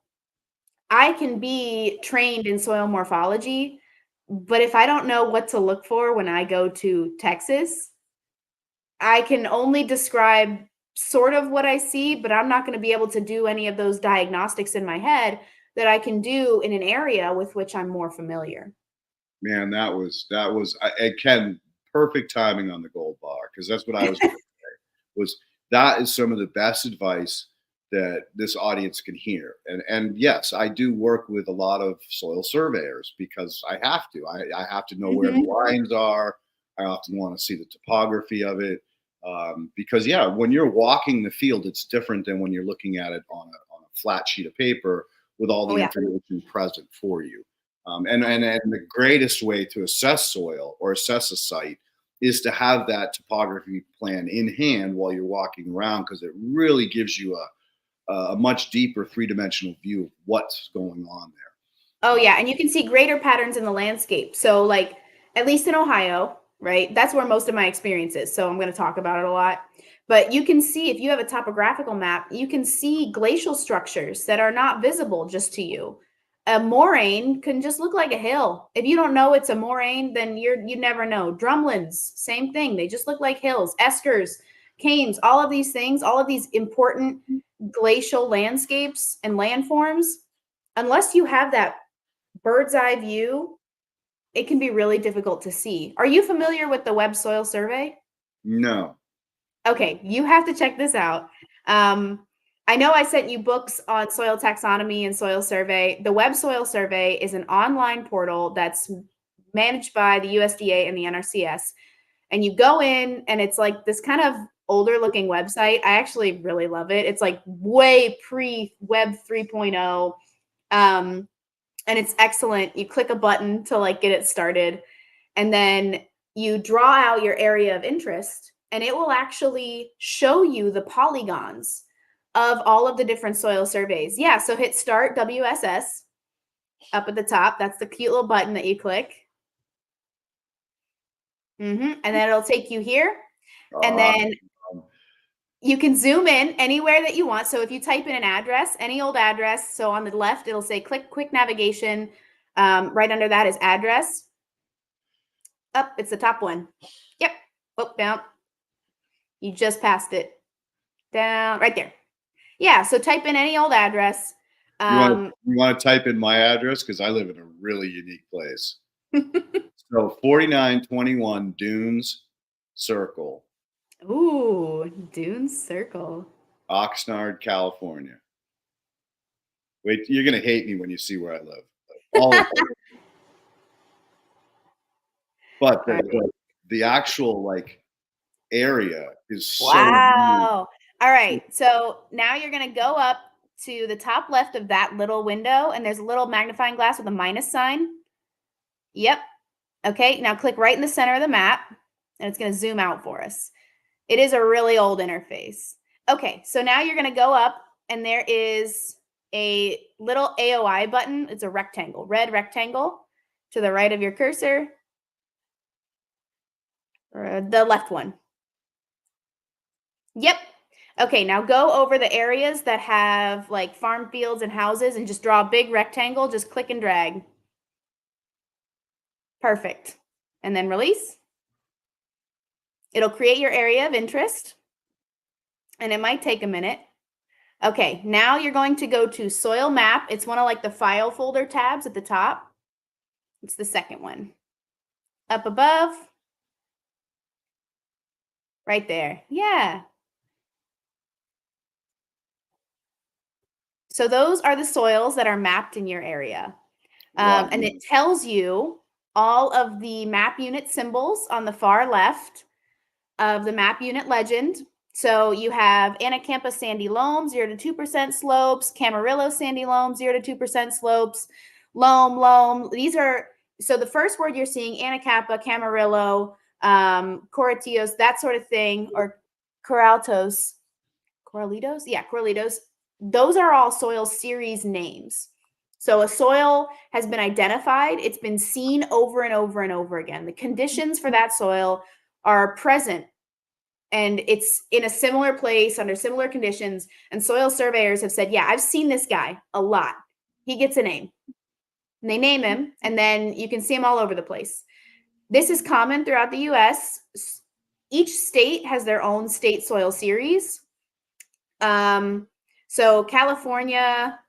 I can be trained in soil morphology, but if I don't know what to look for when I go to Texas, I can only describe sort of what I see, but I'm not going to be able to do any of those diagnostics in my head that I can do in an area with which I'm more familiar. Man, Ken, perfect timing on the gold bar, because that's what I was going to say. Was that is some of the best advice that this audience can hear. And yes, I do work with a lot of soil surveyors because I have to. I have to know where the lines are. I often want to see the topography of it. Because yeah, when you're walking the field, it's different than when you're looking at it on a flat sheet of paper with all the information present for you. And the greatest way to assess soil or assess a site is to have that topography plan in hand while you're walking around, because it really gives you a much deeper three-dimensional view of what's going on there. Oh yeah, and you can see greater patterns in the landscape. So like, at least in Ohio, right? That's where most of my experience is. So I'm going to talk about it a lot. But you can see, if you have a topographical map, you can see glacial structures that are not visible just to you. A moraine can just look like a hill. If you don't know it's a moraine, then you never know. Drumlins, same thing. They just look like hills. Eskers, cames, all of these things, all of these important glacial landscapes and landforms, unless you have that bird's eye view, it can be really difficult to see. Are you familiar with the Web Soil Survey? No. Okay, you have to check this out. I know I sent you books on soil taxonomy and soil survey. The Web Soil Survey is an online portal that's managed by the USDA and the NRCS. And you go in and it's like this kind of older looking website. I actually really love it. It's like way pre-Web 3.0. And it's excellent. You click a button to like get it started, and then you draw out your area of interest, and it will actually show you the polygons of all of the different soil surveys. Yeah, so hit start WSS up at the top. That's the cute little button that you click. And then it'll take you here. And then you can zoom in anywhere that you want. So if you type in an address, any old address, so on the left, it'll say click quick navigation. Right under that is address. Up, it's the top one. Yep. Oh, down. You just passed it. Down, right there. Yeah, so type in any old address. You want to type in my address? Because I live in a really unique place. So 4921 Dunes Circle. Ooh, Dunes Circle. Oxnard, California. Wait, you're going to hate me when you see where I live. But the actual like area is so wow. All right. So now you're going to go up to the top left of that little window, and there's a little magnifying glass with a minus sign. Yep. Okay. Now click right in the center of the map, and it's going to zoom out for us. It is a really old interface. Okay. So now you're going to go up, and there is a little AOI button. It's a rectangle, red rectangle to the right of your cursor. Or the left one. Yep. Okay, now go over the areas that have like farm fields and houses and just draw a big rectangle. Just click and drag. Perfect. And then release. It'll create your area of interest. And it might take a minute. Okay, now you're going to go to Soil Map. It's one of like the file folder tabs at the top. It's the second one. Up above. Right there. Yeah. So those are the soils that are mapped in your area. And it tells you all of the map unit symbols on the far left of the map unit legend. So you have Anacampa sandy loam, 0 to 2% slopes, Camarillo sandy loam, 0 to 2% slopes, loam. These are, so the first word you're seeing, Anacampa, Camarillo, Coratillos, that sort of thing, or Corralitos. Corralitos? Yeah, Corralitos. Those are all soil series names. So a soil has been identified. It's been seen over and over and over again. The conditions for that soil are present, and it's in a similar place under similar conditions. And soil surveyors have said, yeah, I've seen this guy a lot. He gets a name. And they name him, and then you can see him all over the place. This is common throughout the U.S. Each state has their own state soil series. So California,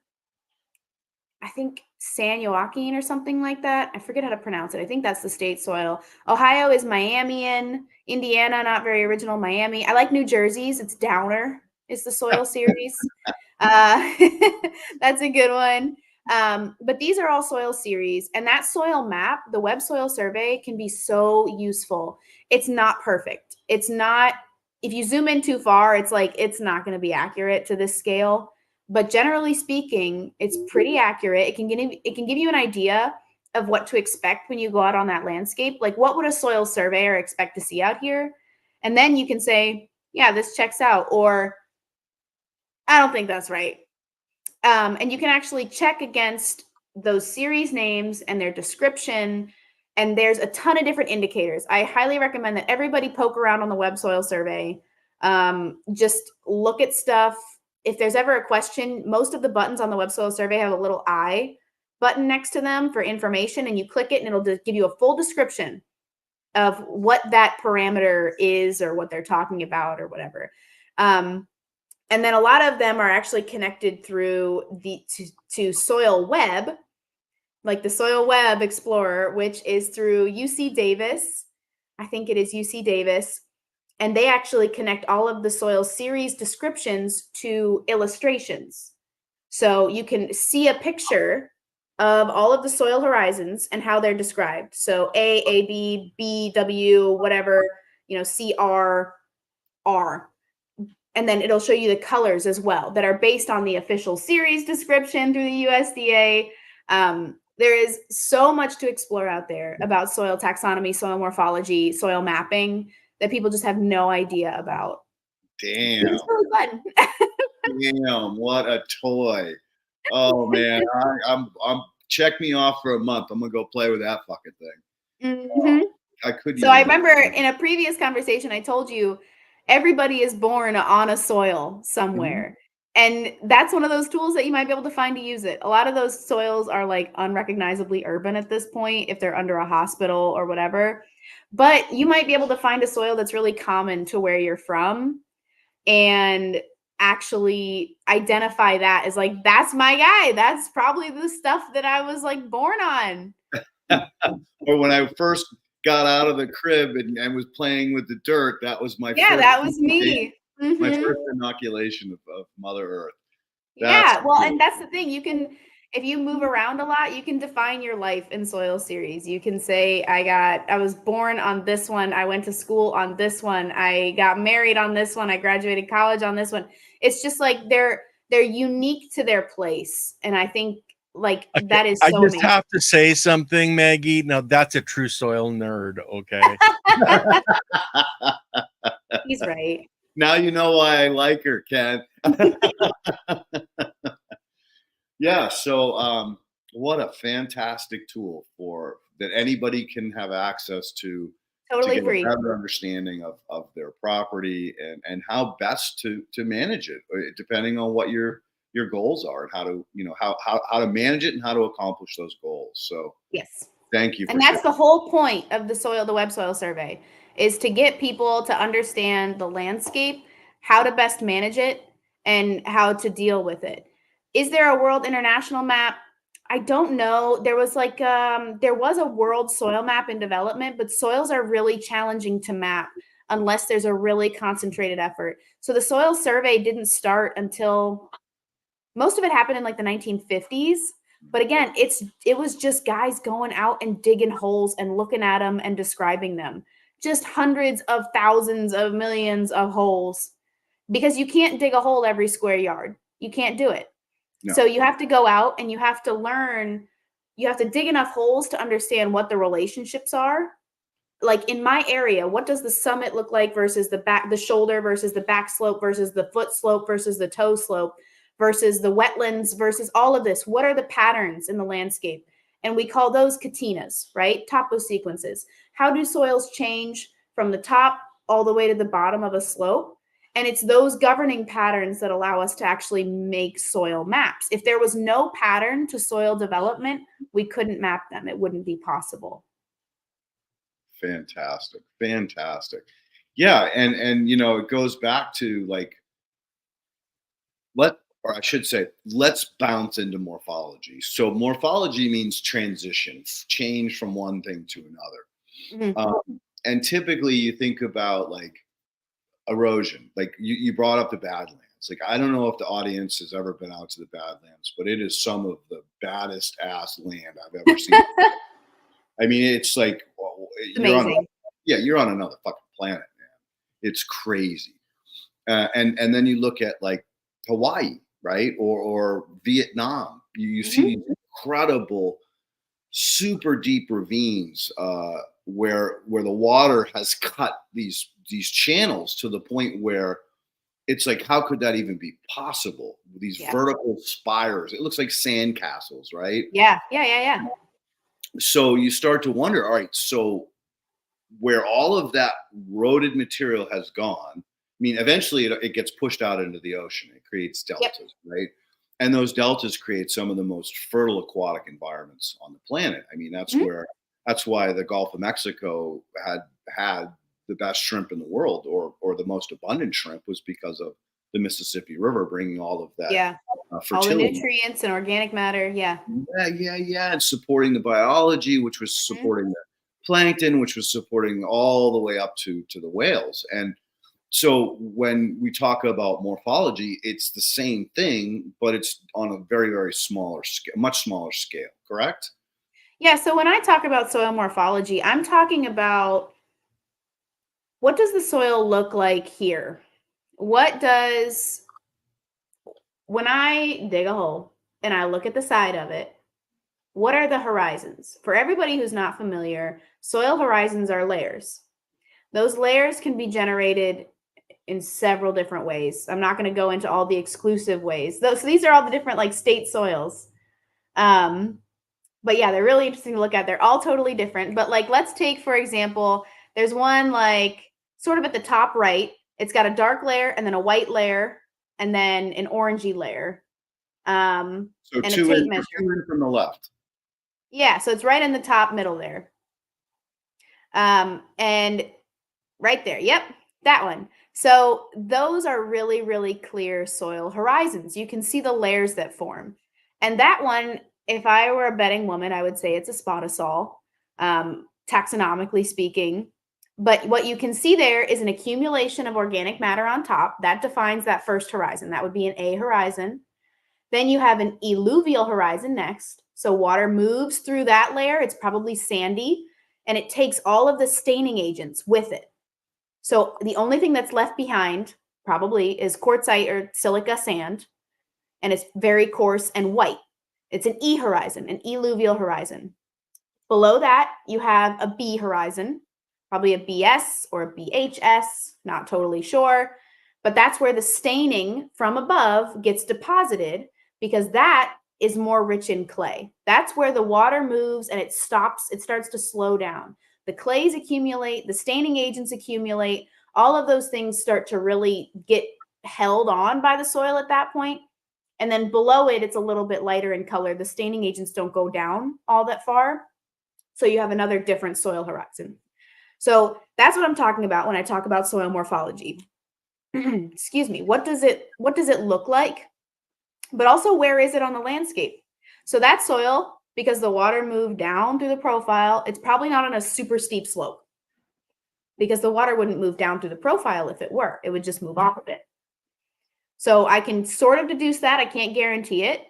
I think San Joaquin or something like that. I forget how to pronounce it. I think that's the state soil. Ohio is Miamian. Indiana, not very original, Miami. I like New Jersey's. It's Downer is the soil series. That's a good one. But these are all soil series, and that soil map, the Web Soil Survey, can be so useful. It's not perfect. It's not, if you zoom in too far, it's like, it's not going to be accurate to this scale. But generally speaking, it's pretty accurate. It can give you an idea of what to expect when you go out on that landscape. Like, what would a soil surveyor expect to see out here? And then you can say, yeah, this checks out, or I don't think that's right. And you can actually check against those series names and their description. And there's a ton of different indicators. I highly recommend that everybody poke around on the Web Soil Survey. Just look at stuff. If there's ever a question, most of the buttons on the Web Soil Survey have a little I button next to them for information, and you click it and it'll just give you a full description of what that parameter is or what they're talking about or whatever. And then a lot of them are actually connected through to Soil Web, like the Soil Web Explorer, which is through UC Davis. I think it is UC Davis. And they actually connect all of the soil series descriptions to illustrations. So you can see a picture of all of the soil horizons and how they're described. So A, B, B, W, whatever, C, R. And then it'll show you the colors as well that are based on the official series description through the USDA. There is so much to explore out there about soil taxonomy, soil morphology, soil mapping that people just have no idea about. Damn. It's really fun. Damn, what a toy. Oh man, I'm check me off for a month. I'm gonna go play with that fucking thing. Mm-hmm. I couldn't. So I remember in a previous conversation, I told you everybody is born on a soil somewhere. And that's one of those tools that you might be able to find to use it. A lot of those soils are like unrecognizably urban at this point, if they're under a hospital or whatever. But you might be able to find a soil that's really common to where you're from and actually identify that as like, that's my guy. That's probably the stuff that I was like born on. Or when I first got out of the crib and was playing with the dirt, that was my first, that was me. My first inoculation of Mother Earth. Well, cool. And that's the thing. You can, if you move around a lot, you can define your life in soil series. You can say, I was born on this one. I went to school on this one. I got married on this one. I graduated college on this one. It's just like they're unique to their place. And I think like that is so I just have to say something, Maggie. Now that's a true soil nerd. Okay. He's right. Now you know why I like her, Ken. Yeah. So what a fantastic tool that anybody can have access to. Totally to get free. A better understanding of their property and how best to manage it, depending on what your goals are and how to, how to manage it and how to accomplish those goals. So yes. Thank you. And that's the whole point of the Web Soil Survey, is to get people to understand the landscape, how to best manage it, and how to deal with it. Is there a world international map? I don't know. There was there was a world soil map in development, but soils are really challenging to map unless there's a really concentrated effort. So the soil survey didn't start until, most of it happened in like the 1950s. But again, it was just guys going out and digging holes and looking at them and describing them. Just hundreds of thousands of millions of holes, because you can't dig a hole every square yard. You can't do it. No. So you have to go out and you have to learn, you have to dig enough holes to understand what the relationships are like in my area, what does the summit look like versus the shoulder versus the back slope versus the foot slope versus the toe slope versus the wetlands versus all of this? What are the patterns in the landscape? And we call those katinas, right? Topo sequences. How do soils change from the top all the way to the bottom of a slope? And it's those governing patterns that allow us to actually make soil maps. If there was no pattern to soil development, we couldn't map them. It wouldn't be possible. Fantastic. Fantastic. Yeah. And, you know, it goes back to like, or I should say, let's bounce into morphology. So morphology means transition, change from one thing to another. Mm-hmm. And typically you think about like erosion, like you brought up the Badlands. Like, I don't know if the audience has ever been out to the Badlands, but it is some of the baddest ass land I've ever seen. I mean, it's like, Amazing. You're on another fucking planet, man. It's crazy. And then you look at like Hawaii, right? Or Vietnam. You see these incredible, super deep ravines where the water has cut these channels to the point where it's like, how could that even be possible? These vertical spires. It looks like sandcastles, right? Yeah. So you start to wonder, all right, so where all of that eroded material has gone, I mean, eventually it gets pushed out into the ocean. It creates deltas, right? And those deltas create some of the most fertile aquatic environments on the planet. I mean, that's why the Gulf of Mexico had the best shrimp in the world, or the most abundant shrimp, was because of the Mississippi River bringing all of that fertility. All the nutrients and organic matter. Yeah. And supporting the biology, which was supporting the plankton, which was supporting all the way up to the whales. And so when we talk about morphology, it's the same thing, but it's on a very, very smaller scale, much smaller scale, correct? Yeah. So when I talk about soil morphology, I'm talking about, what does the soil look like here? When I dig a hole and I look at the side of it, what are the horizons? For everybody who's not familiar, soil horizons are layers. Those layers can be generated in several different ways. I'm not going to go into all the exclusive ways. So these are all the different like state soils. But yeah, they're really interesting to look at. They're all totally different. But like, let's take, for example, there's one like sort of at the top right. It's got a dark layer and then a white layer and then an orangey layer. So and two in from the left. Yeah, so it's right in the top middle there. And right there, yep, that one. So those are really, really clear soil horizons. You can see the layers that form. And that one, if I were a betting woman, I would say it's a spotosol, taxonomically speaking. But what you can see there is an accumulation of organic matter on top. That defines that first horizon. That would be an A horizon. Then you have an eluvial horizon next. So water moves through that layer. It's probably sandy, and it takes all of the staining agents with it. So the only thing that's left behind probably is quartzite or silica sand, and it's very coarse and white. It's an E horizon, an eluvial horizon. Below that, you have a B horizon, probably a BS or a BHS, not totally sure, but that's where the staining from above gets deposited, because that is more rich in clay. That's where the water moves and it starts to slow down. The clays accumulate, the staining agents accumulate, all of those things start to really get held on by the soil at that point. And then below it, it's a little bit lighter in color. The staining agents don't go down all that far. So you have another different soil horizon. So that's what I'm talking about when I talk about soil morphology. Excuse me. What does it look like? But also, where is it on the landscape? So that soil, because the water moved down through the profile, it's probably not on a super steep slope, because the water wouldn't move down through the profile if it were. It would just move off of it. So I can sort of deduce that. I can't guarantee it,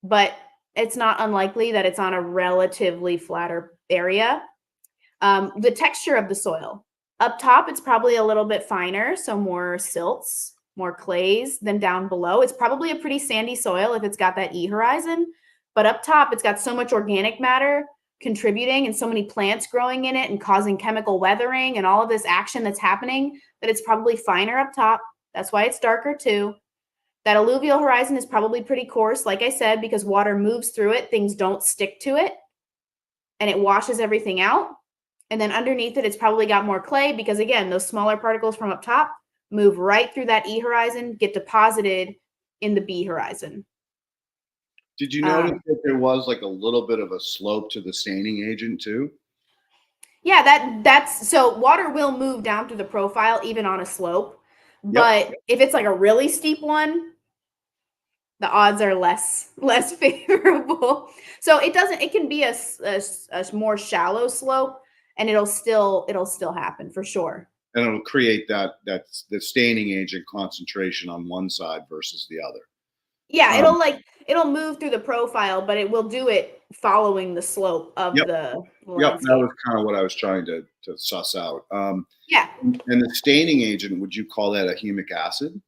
but it's not unlikely that it's on a relatively flatter area. The texture of the soil. Up top, it's probably a little bit finer, so more silts, more clays than down below. It's probably a pretty sandy soil if it's got that E horizon, but up top, it's got so much organic matter contributing and so many plants growing in it and causing chemical weathering and all of this action that's happening that it's probably finer up top. That's why it's darker too. That alluvial horizon is probably pretty coarse, like I said, because water moves through it, things don't stick to it, and it washes everything out. And then underneath it, it's probably got more clay because, again, those smaller particles from up top move right through that E horizon, get deposited in the B horizon. Did you notice that there was like a little bit of a slope to the staining agent too? Yeah, that's so water will move down through the profile even on a slope. But if it's like a really steep one, the odds are less favorable. So it can be a more shallow slope, and it'll still happen for sure. And it'll create the staining agent concentration on one side versus the other. Yeah, it'll move through the profile, but it will do it following the slope of the landscape. That was kind of what I was trying to suss out. Yeah. And the staining agent, would you call that a humic acid?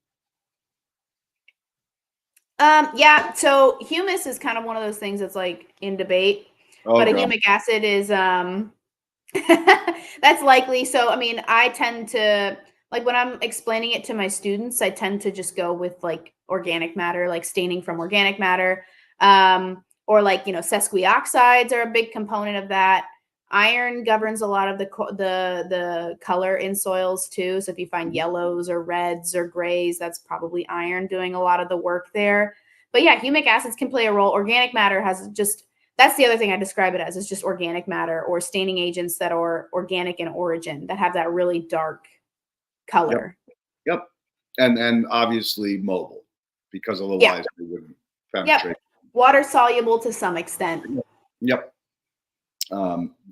Yeah, so humus is kind of one of those things that's like in debate, but a humic acid is that's likely. So I mean, I tend to, like, when I'm explaining it to my students, I tend to just go with like organic matter, like staining from organic matter, or like, sesquioxides are a big component of that. Iron governs a lot of the color in soils too. So if you find yellows or reds or grays, that's probably iron doing a lot of the work there. But yeah, humic acids can play a role. Organic matter that's the other thing I describe it as, is just organic matter or staining agents that are organic in origin that have that really dark color. Yep. And obviously mobile, because otherwise they wouldn't penetrate. Water soluble to some extent. Yep.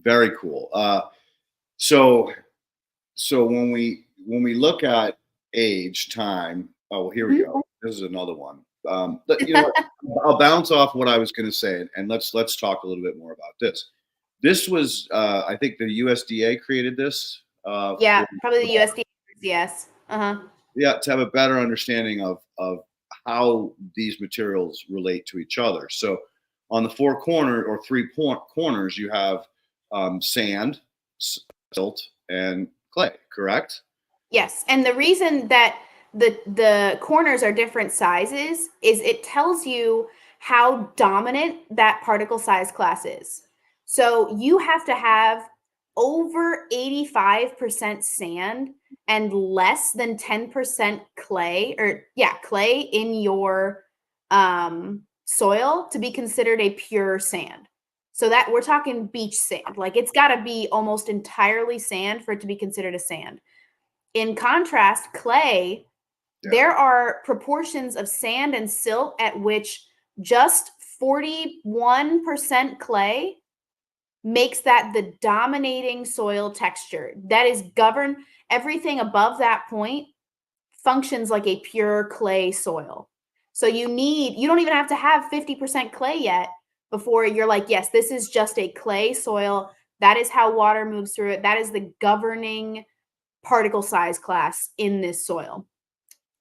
Very cool. So when we look at age, time, here we go. This is another one. I'll bounce off what I was going to say, and let's talk a little bit more about this. This was, I think the USDA created this. Probably the USDA. Yes. Yeah, to have a better understanding of how these materials relate to each other. So on the three corners, you have sand, silt, and clay, correct? Yes. And the reason that the corners are different sizes is it tells you how dominant that particle size class is. So you have to have over 85% sand and less than 10% clay in your soil to be considered a pure sand. So that we're talking beach sand. Like, it's got to be almost entirely sand for it to be considered a sand. In contrast, clay, there are proportions of sand and silt at which just 41% clay makes that the dominating soil texture. That is governed. Everything above that point functions like a pure clay soil. So you don't even have to have 50% clay yet before you're like, yes, this is just a clay soil. That is how water moves through it. That is the governing particle size class in this soil.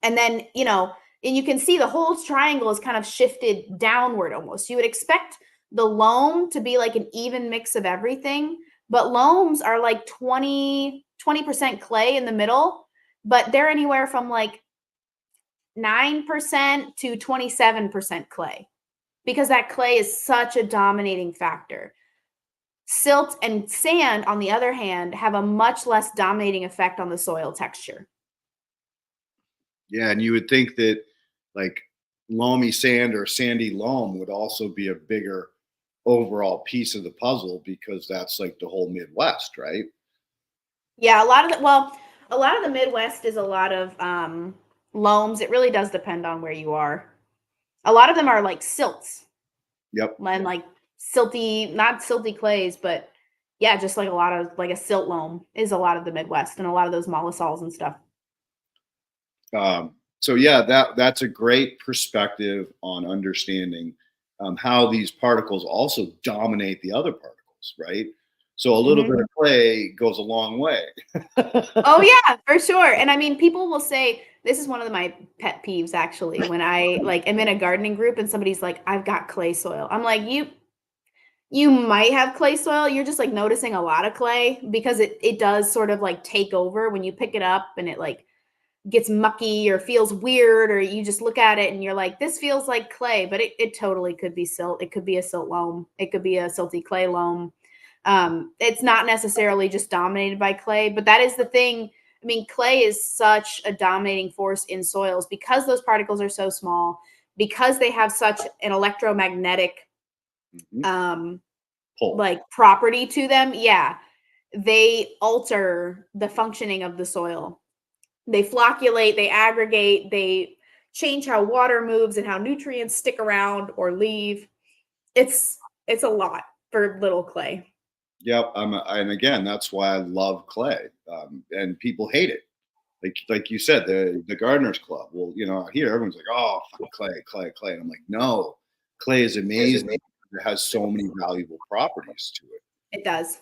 And then, and you can see the whole triangle is kind of shifted downward almost. You would expect the loam to be like an even mix of everything, but loams are like 20% clay in the middle, but they're anywhere from like 9% to 27% clay, because that clay is such a dominating factor. Silt and sand, on the other hand, have a much less dominating effect on the soil texture. Yeah, and you would think that like loamy sand or sandy loam would also be a bigger overall piece of the puzzle, because that's like the whole Midwest, right? Yeah, a lot of the Midwest is a lot of loams. It really does depend on where you are. A lot of them are like silts. Yep. And like not silty clays, but yeah, just like a lot of like a silt loam is a lot of the Midwest, and a lot of those mollisols and stuff. So yeah, that's a great perspective on understanding how these particles also dominate the other particles, right? So a little bit of clay goes a long way. Oh yeah, for sure. And I mean, people will say, this is one of my pet peeves actually, when I am in a gardening group and somebody's like, I've got clay soil. I'm like, you You might have clay soil. You're just like noticing a lot of clay because it does sort of like take over when you pick it up and it like gets mucky or feels weird, or you just look at it and you're like, this feels like clay, but it totally could be silt. It could be a silt loam. It could be a silty clay loam. It's not necessarily just dominated by clay, but that is the thing. I mean, clay is such a dominating force in soils because those particles are so small, because they have such an electromagnetic Pull. like property to them. Yeah. They alter the functioning of the soil. They flocculate, they aggregate, they change how water moves and how nutrients stick around or leave. It's a lot for little clay. Yep. And again, that's why I love clay. And people hate it. Like you said, the Gardeners Club. Well, you know, here everyone's like, oh, fuck clay, clay, clay. And I'm like, no, clay is amazing. It has so many valuable properties to it. It does.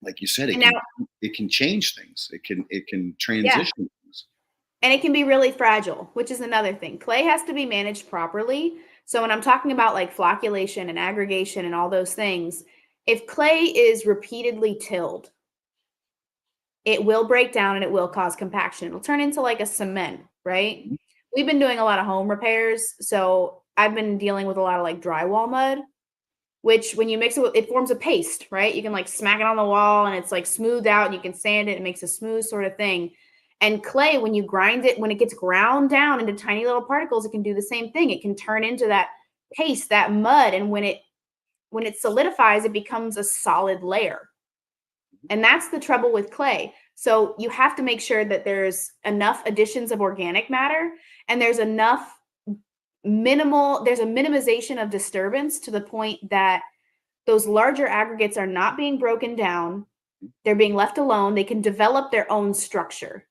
Like you said, it can change things. It can transition things. And it can be really fragile, which is another thing. Clay has to be managed properly. So when I'm talking about like flocculation and aggregation and all those things, if clay is repeatedly tilled, it will break down and it will cause compaction. It'll turn into like a cement, right? Mm-hmm. We've been doing a lot of home repairs. So I've been dealing with a lot of like drywall mud, which when you mix it with, it forms a paste, right? You can like smack it on the wall and it's like smoothed out and you can sand it. It makes a smooth sort of thing. And clay, when you grind it, when it gets ground down into tiny little particles, it can do the same thing. It can turn into that paste, that mud. And when it solidifies, it becomes a solid layer. And that's the trouble with clay. So you have to make sure that there's enough additions of organic matter and there's enough there's a minimization of disturbance to the point that those larger aggregates are not being broken down. They're being left alone. They can develop their own structure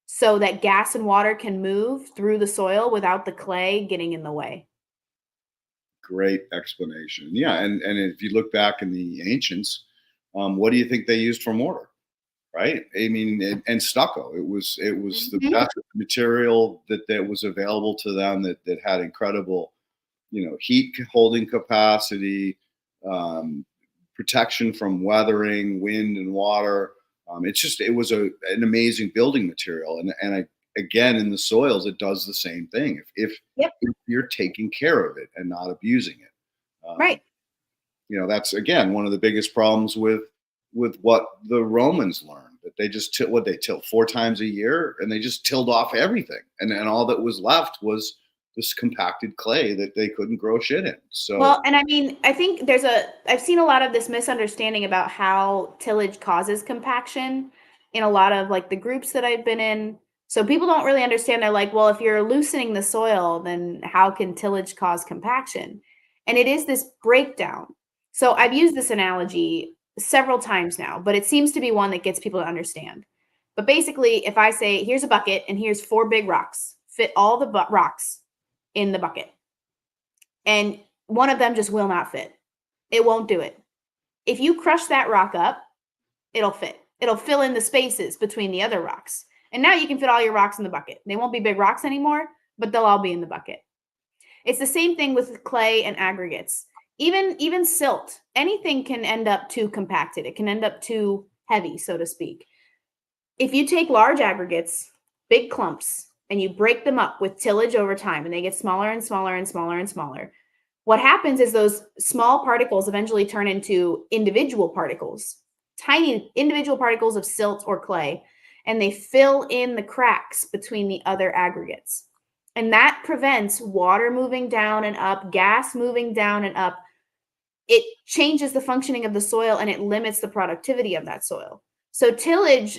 so that gas and water can move through the soil without the clay getting in the way. Great explanation. Yeah. And if you look back in the ancients, what do you think they used for mortar? Right. I mean, and stucco. It was the best material that was available to them that had incredible, you know, heat holding capacity, protection from weathering, wind and water. It was an amazing building material. And again, in the soils, it does the same thing. If you're taking care of it and not abusing it. Right. You know, that's again one of the biggest problems with what the Romans learned, that they just they tilled 4 times a year and they just tilled off everything. And all that was left was this compacted clay that they couldn't grow shit in. So, well, and I mean, I think I've seen a lot of this misunderstanding about how tillage causes compaction in a lot of like the groups that I've been in. So people don't really understand. They're like, well, if you're loosening the soil, then how can tillage cause compaction? And it is this breakdown. So I've used this analogy several times now, but it seems to be one that gets people to understand. But basically, if I say, here's a bucket and here's 4 big rocks, fit all the rocks in the bucket, and one of them just will not fit. It won't do it. If you crush that rock up, it'll fit. It'll fill in the spaces between the other rocks. And now you can fit all your rocks in the bucket. They won't be big rocks anymore, but they'll all be in the bucket. It's the same thing with clay and aggregates. Even silt, anything can end up too compacted. It can end up too heavy, so to speak. If you take large aggregates, big clumps, and you break them up with tillage over time, and they get smaller and smaller and smaller and smaller, what happens is those small particles eventually turn into individual particles, tiny individual particles of silt or clay, and they fill in the cracks between the other aggregates. And that prevents water moving down and up, gas moving down and up. It changes the functioning of the soil and it limits the productivity of that soil. So tillage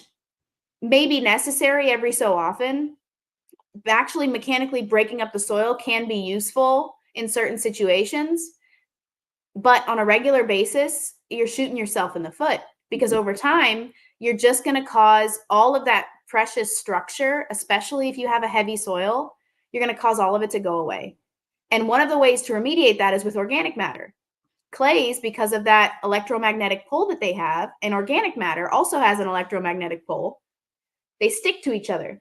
may be necessary every so often. Actually, mechanically breaking up the soil can be useful in certain situations. But on a regular basis, you're shooting yourself in the foot because over time, you're just going to cause all of that precious structure, especially if you have a heavy soil, you're going to cause all of it to go away. And one of the ways to remediate that is with organic matter. Clays, because of that electromagnetic pull that they have, and organic matter also has an electromagnetic pull, they stick to each other.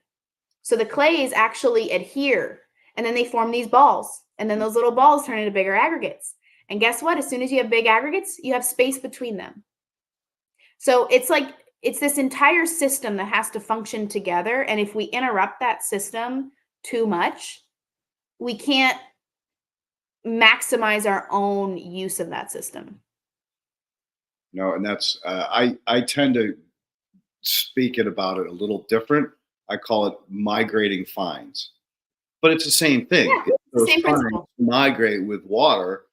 So the clays actually adhere, and then they form these balls, and then those little balls turn into bigger aggregates. And guess what? As soon as you have big aggregates, you have space between them. So it's like, it's this entire system that has to function together. And if we interrupt that system too much, we can't maximize our own use of that system. No, and that's I tend to speak it about it a little different. I call it migrating fines, but it's the same thing. Yeah, It's those same fines principle. migrate with water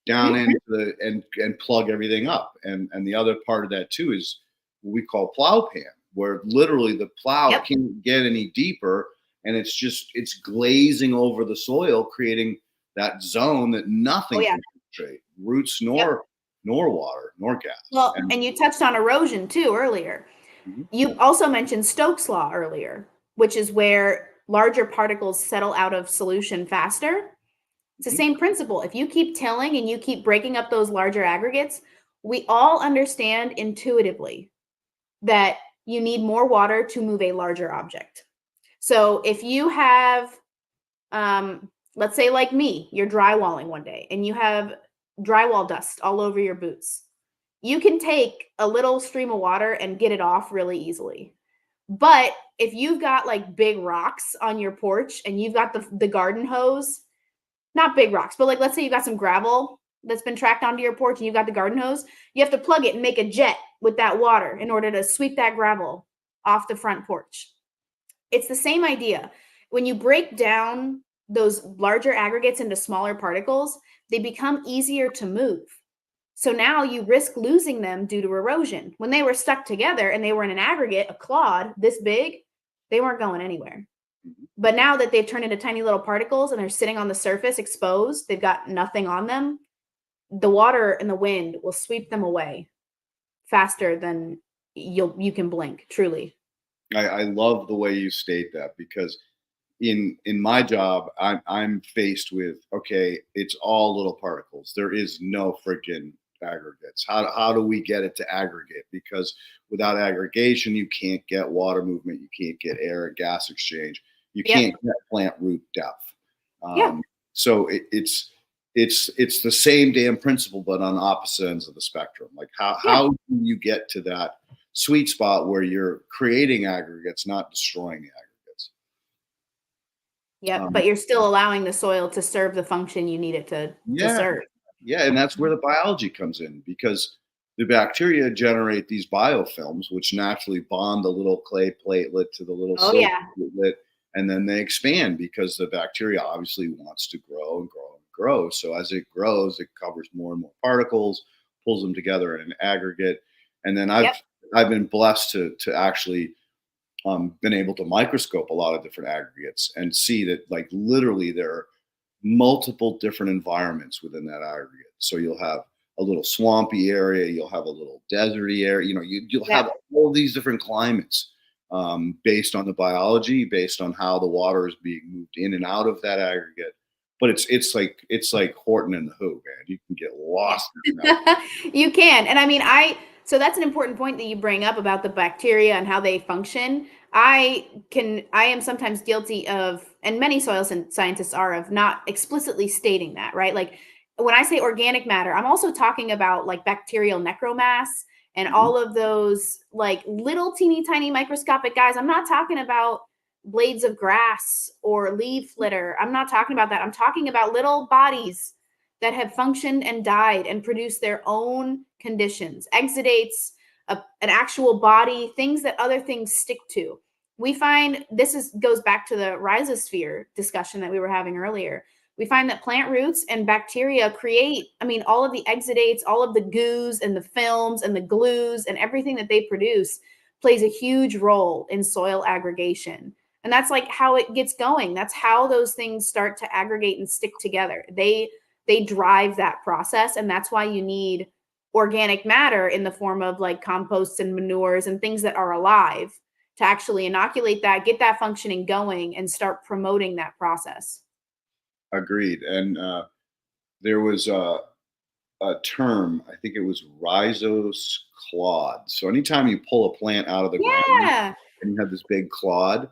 down Mhm. into the and plug everything up. And the other part of that too is what we call plow pan, where literally the plow Yep. can't get any deeper, and it's glazing over the soil, creating that zone that nothing Oh, yeah. can penetrate, roots Yep. nor water nor gas. Well, And and you touched on erosion too earlier. Mhm. You also mentioned Stokes' law earlier, which is where larger particles settle out of solution faster. It's the Mhm. same principle. If you keep tilling and you keep breaking up those larger aggregates, we all understand intuitively that you need more water to move a larger object. So if you have, let's say like me, you're drywalling one day and you have drywall dust all over your boots. You can take a little stream of water and get it off really easily. But if you've got like big rocks on your porch and you've got the garden hose, not big rocks, but like let's say you got some gravel that's been tracked onto your porch and you've got the garden hose, you have to plug it and make a jet with that water in order to sweep that gravel off the front porch. It's the same idea. When you break down those larger aggregates into smaller particles, they become easier to move. So now you risk losing them due to erosion. When they were stuck together and they were in an aggregate, a clod this big, they weren't going anywhere. But now that they've turned into tiny little particles and they're sitting on the surface exposed, they've got nothing on them, the water and the wind will sweep them away faster than you can blink, truly. I love the way you state that, because in my job, I'm faced with, okay, it's all little particles. There is no freaking aggregates. How do we get it to aggregate? Because without aggregation, you can't get water movement, you can't get air and gas exchange, you Yep. can't get plant root depth. Yeah. So it's the same damn principle, but on opposite ends of the spectrum. Like Yeah. how do you get to that sweet spot where you're creating aggregates, not destroying the aggregates? Yep. Um, But you're still allowing the soil to serve the function you need it to yeah, serve. yeah, and that's where the biology comes in, because the bacteria generate these biofilms, which naturally bond the little clay platelet to the little Oh, silk yeah. platelet, and then they expand because the bacteria obviously wants to grow and grow and grow. So as it grows, it covers more and more particles, pulls them together in an aggregate, and then Yep. I've been blessed to actually been able to microscope a lot of different aggregates and see that, like, literally there are multiple different environments within that aggregate. So you'll have a little swampy area, you'll have a little deserty area, you'll have Yep. all these different climates, based on the biology, based on how the water is being moved in and out of that aggregate. But it's like Horton and the Who, man. You can get lost in that. You can. And I mean, so that's an important point that you bring up about the bacteria and how they function. I am sometimes guilty of, and many soil scientists are, of not explicitly stating that, right? Like when I say organic matter, I'm also talking about like bacterial necromass and Mhm. all of those like little teeny tiny microscopic guys. I'm not talking about blades of grass or leaf litter. I'm not talking about that. I'm talking about little bodies that have functioned and died and produced their own conditions, exudates, an actual body, things that other things stick to. We find goes back to the rhizosphere discussion that we were having earlier. We find that plant roots and bacteria create, I mean, all of the exudates, all of the goos and the films and the glues and everything that they produce plays a huge role in soil aggregation. And that's like how it gets going. That's how those things start to aggregate and stick together. They drive that process, and that's why you need organic matter in the form of like composts and manures and things that are alive to actually inoculate that, get that functioning going, and start promoting that process. Agreed. And there was a term, I think it was rhizos clod. So anytime you pull a plant out of the ground Yeah. and you have this big clod,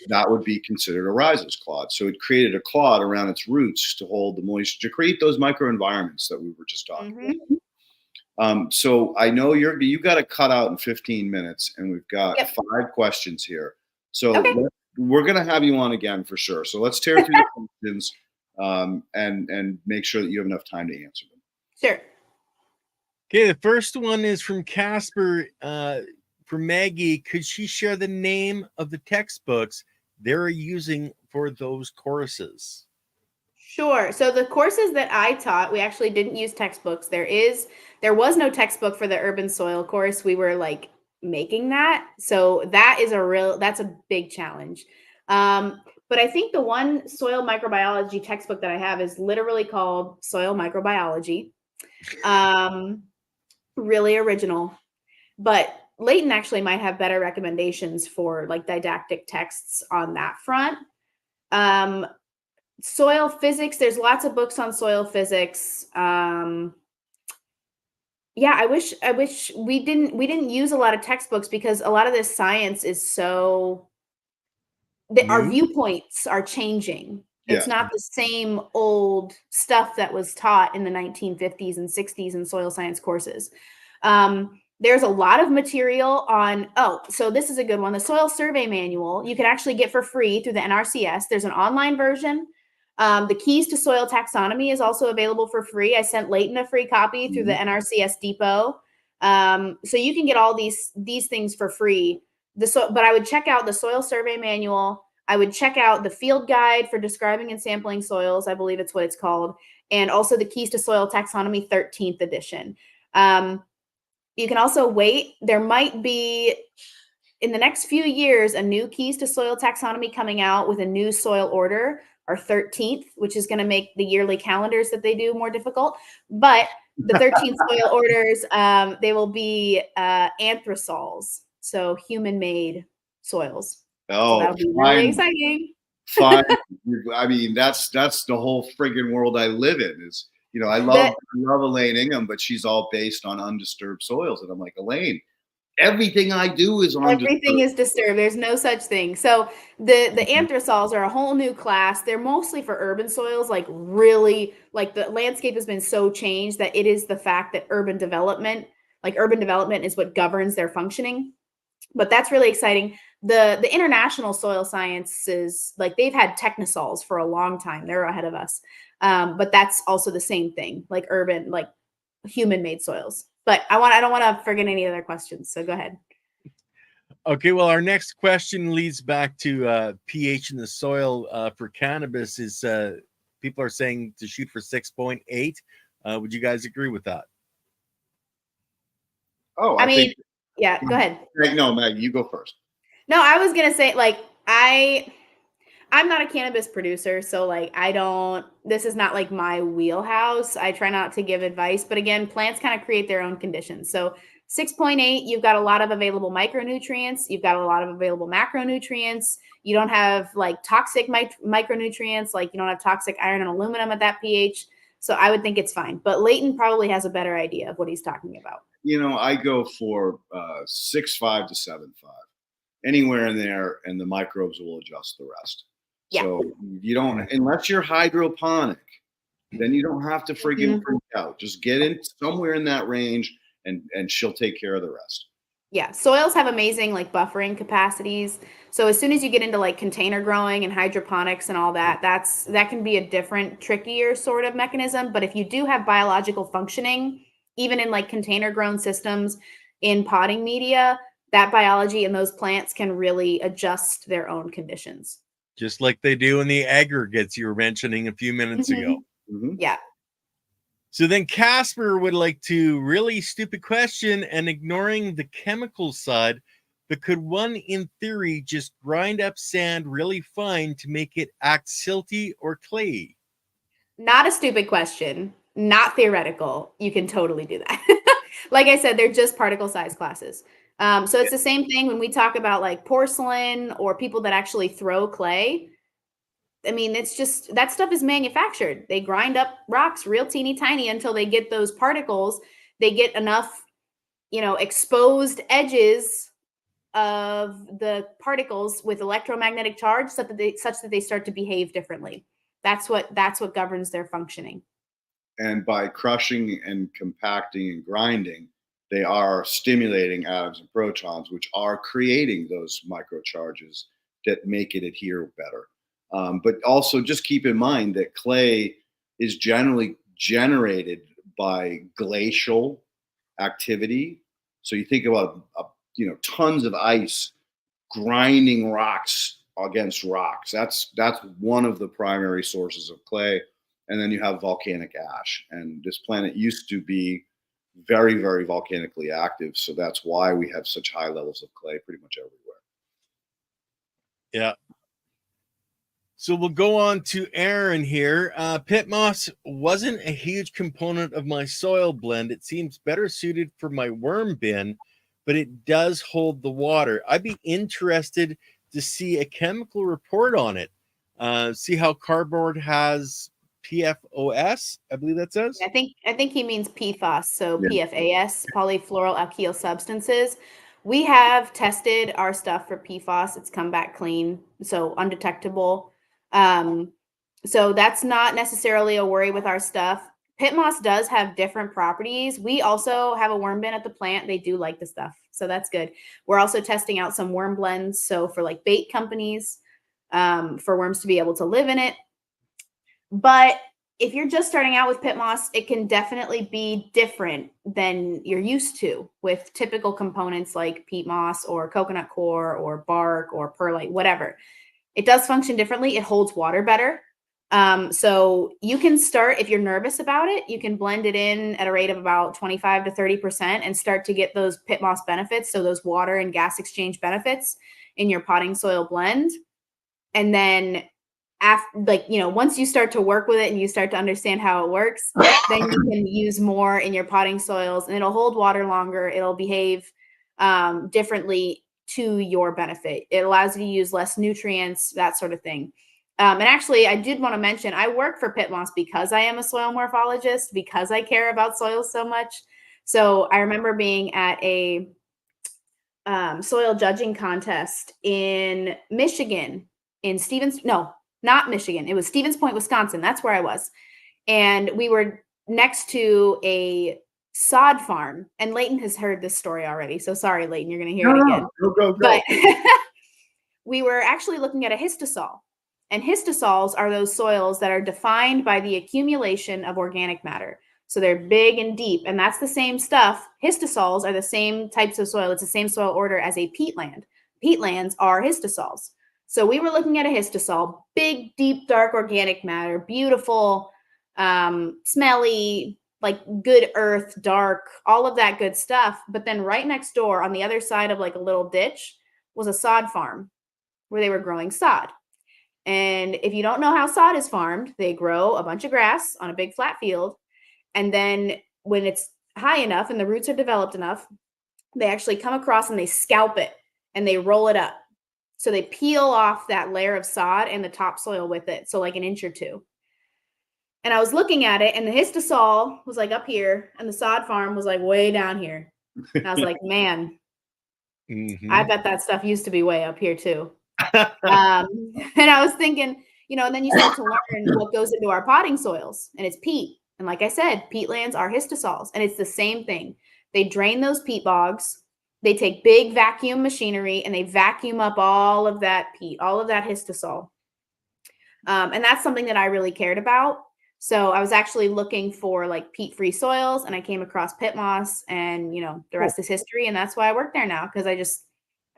that would be considered a rhizus clod. So it created a clod around its roots to hold the moisture, to create those microenvironments that we were just talking about. So I know you got to cut out in 15 minutes, and we've got 5 questions here. So we're going to have you on again for sure. So let's tear through the questions and make sure that you have enough time to answer them. Sure. Okay, the first one is from Casper. For Maggie, could she share the name of the textbooks they're using for those courses? Sure. So the courses that I taught, we actually didn't use textbooks. There was no textbook for the urban soil course. We were like making that. So that's a big challenge. But I think the one soil microbiology textbook that I have is literally called Soil Microbiology. Really original. But Leighton actually might have better recommendations for like didactic texts on that front. Soil physics, there's lots of books on soil physics. I wish we didn't use a lot of textbooks, because a lot of this science is so our viewpoints are changing. It's not the same old stuff that was taught in the 1950s and 60s in soil science courses. There's a lot of material on, so this is a good one. The Soil Survey Manual, you can actually get for free through the NRCS. There's an online version. The Keys to Soil Taxonomy is also available for free. I sent Leighton a free copy through the NRCS Depot. So you can get all these things for free. But I would check out the Soil Survey Manual. I would check out the Field Guide for Describing and Sampling Soils. I believe it's what it's called. And also the Keys to Soil Taxonomy 13th edition. You can also wait. There might be, in the next few years, a new Keys to Soil Taxonomy coming out with a new soil order, our 13th, which is going to make the yearly calendars that they do more difficult. But the 13th soil orders, they will be anthrosols, so human-made soils. So that'll be really exciting. Fine. I mean, that's the whole friggin' world I live in. Is, I love Elaine Ingham, but she's all based on undisturbed soils, and I'm like, Elaine, everything I do is undisturbed. Everything is disturbed. There's no such thing. So the anthrosols are a whole new class. They're mostly for urban soils, like really, like the landscape has been so changed that it is the fact that urban development is what governs their functioning. But that's really exciting. The international soil sciences, like they've had technosols for a long time. They're ahead of us. But that's also the same thing, like urban, like human-made soils. But I don't want to forget any other questions. So go ahead. Okay, well, our next question leads back to pH in the soil for cannabis. Is people are saying to shoot for 6.8. Would you guys agree with that? Oh, I mean, yeah, go ahead. No, Maggie, you go first. No, I was going to say, like, I'm not a cannabis producer, so like this is not like my wheelhouse. I try not to give advice, but again, plants kind of create their own conditions. So 6.8, you've got a lot of available micronutrients. You've got a lot of available macronutrients. You don't have like toxic micronutrients, like you don't have toxic iron and aluminum at that pH. So I would think it's fine, but Leighton probably has a better idea of what he's talking about. I go for 6.5 to 7.5. Anywhere in there, and the microbes will adjust the rest. Yeah. So you don't, unless you're hydroponic, then you don't have to freaking freak out. Just get in somewhere in that range, and she'll take care of the rest. Yeah, soils have amazing like buffering capacities. So as soon as you get into like container growing and hydroponics and all that, that can be a different, trickier sort of mechanism. But if you do have biological functioning, even in like container grown systems in potting media, that biology in those plants can really adjust their own conditions. Just like they do in the aggregates you were mentioning a few minutes ago. Yeah. So then Casper would like to, really stupid question, and ignoring the chemical side, but could one in theory just grind up sand really fine to make it act silty or clay? Not a stupid question, not theoretical. You can totally do that. Like I said, they're just particle size classes. So it's the same thing when we talk about like porcelain or people that actually throw clay. I mean, it's just that stuff is manufactured. They grind up rocks real teeny tiny until they get those particles. They get enough, exposed edges of the particles with electromagnetic charge such that they start to behave differently. That's what governs their functioning. And by crushing and compacting and grinding, they are stimulating atoms and protons, which are creating those microcharges that make it adhere better. But also just keep in mind that clay is generally generated by glacial activity. So you think about tons of ice grinding rocks against rocks. That's one of the primary sources of clay. And then you have volcanic ash. And this planet used to be very, very volcanically active. So that's why we have such high levels of clay pretty much everywhere. Yeah. So we'll go on to Aaron here. PittMoss wasn't a huge component of my soil blend. It seems better suited for my worm bin, but it does hold the water. I'd be interested to see a chemical report on it. See how cardboard has PFOS, I believe that says. I think he means PFAS, so Yeah. PFAS, polyfluoroalkyl substances. We have tested our stuff for PFAS. It's come back clean, so undetectable. So that's not necessarily a worry with our stuff. PittMoss does have different properties. We also have a worm bin at the plant. They do like the stuff, so that's good. We're also testing out some worm blends, so for like bait companies, for worms to be able to live in it. But if you're just starting out with PittMoss, it can definitely be different than you're used to with typical components like peat moss or coconut coir or bark or perlite, whatever. It does function differently. It holds water better. So you can start, if you're nervous about it, you can blend it in at a rate of about 25 to 30% and start to get those PittMoss benefits. So those water and gas exchange benefits in your potting soil blend. And then once you start to work with it and you start to understand how it works, then you can use more in your potting soils and it'll hold water longer. It'll behave differently to your benefit. It allows you to use less nutrients, that sort of thing. And actually, I did want to mention, I work for PittMoss because I am a soil morphologist, because I care about soils so much. So I remember being at a soil judging contest in Michigan, not Michigan. It was Stevens Point, Wisconsin. That's where I was. And we were next to a sod farm. And Leighton has heard this story already. So sorry, Leighton, you're going to hear it again. Go. But we were actually looking at a histosol. And histosols are those soils that are defined by the accumulation of organic matter. So they're big and deep. And that's the same stuff. Histosols are the same types of soil. It's the same soil order as a peatland. Peatlands are histosols. So we were looking at a histosol, big, deep, dark organic matter, beautiful, smelly, like good earth, dark, all of that good stuff. But then right next door on the other side of like a little ditch was a sod farm where they were growing sod. And if you don't know how sod is farmed, they grow a bunch of grass on a big flat field. And then when it's high enough and the roots are developed enough, they actually come across and they scalp it and they roll it up. So they peel off that layer of sod and the topsoil with it. So like an inch or two. And I was looking at it and the histosol was like up here and the sod farm was like way down here. And I was like, man, I bet that stuff used to be way up here too. And I was thinking, and then you start to learn what goes into our potting soils, and it's peat. And like I said, peatlands are histosols, and it's the same thing. They drain those peat bogs. They take big vacuum machinery and they vacuum up all of that peat, all of that histosol. And that's something that I really cared about. So I was actually looking for like peat-free soils, and I came across PittMoss, and the rest is history. And that's why I work there now, because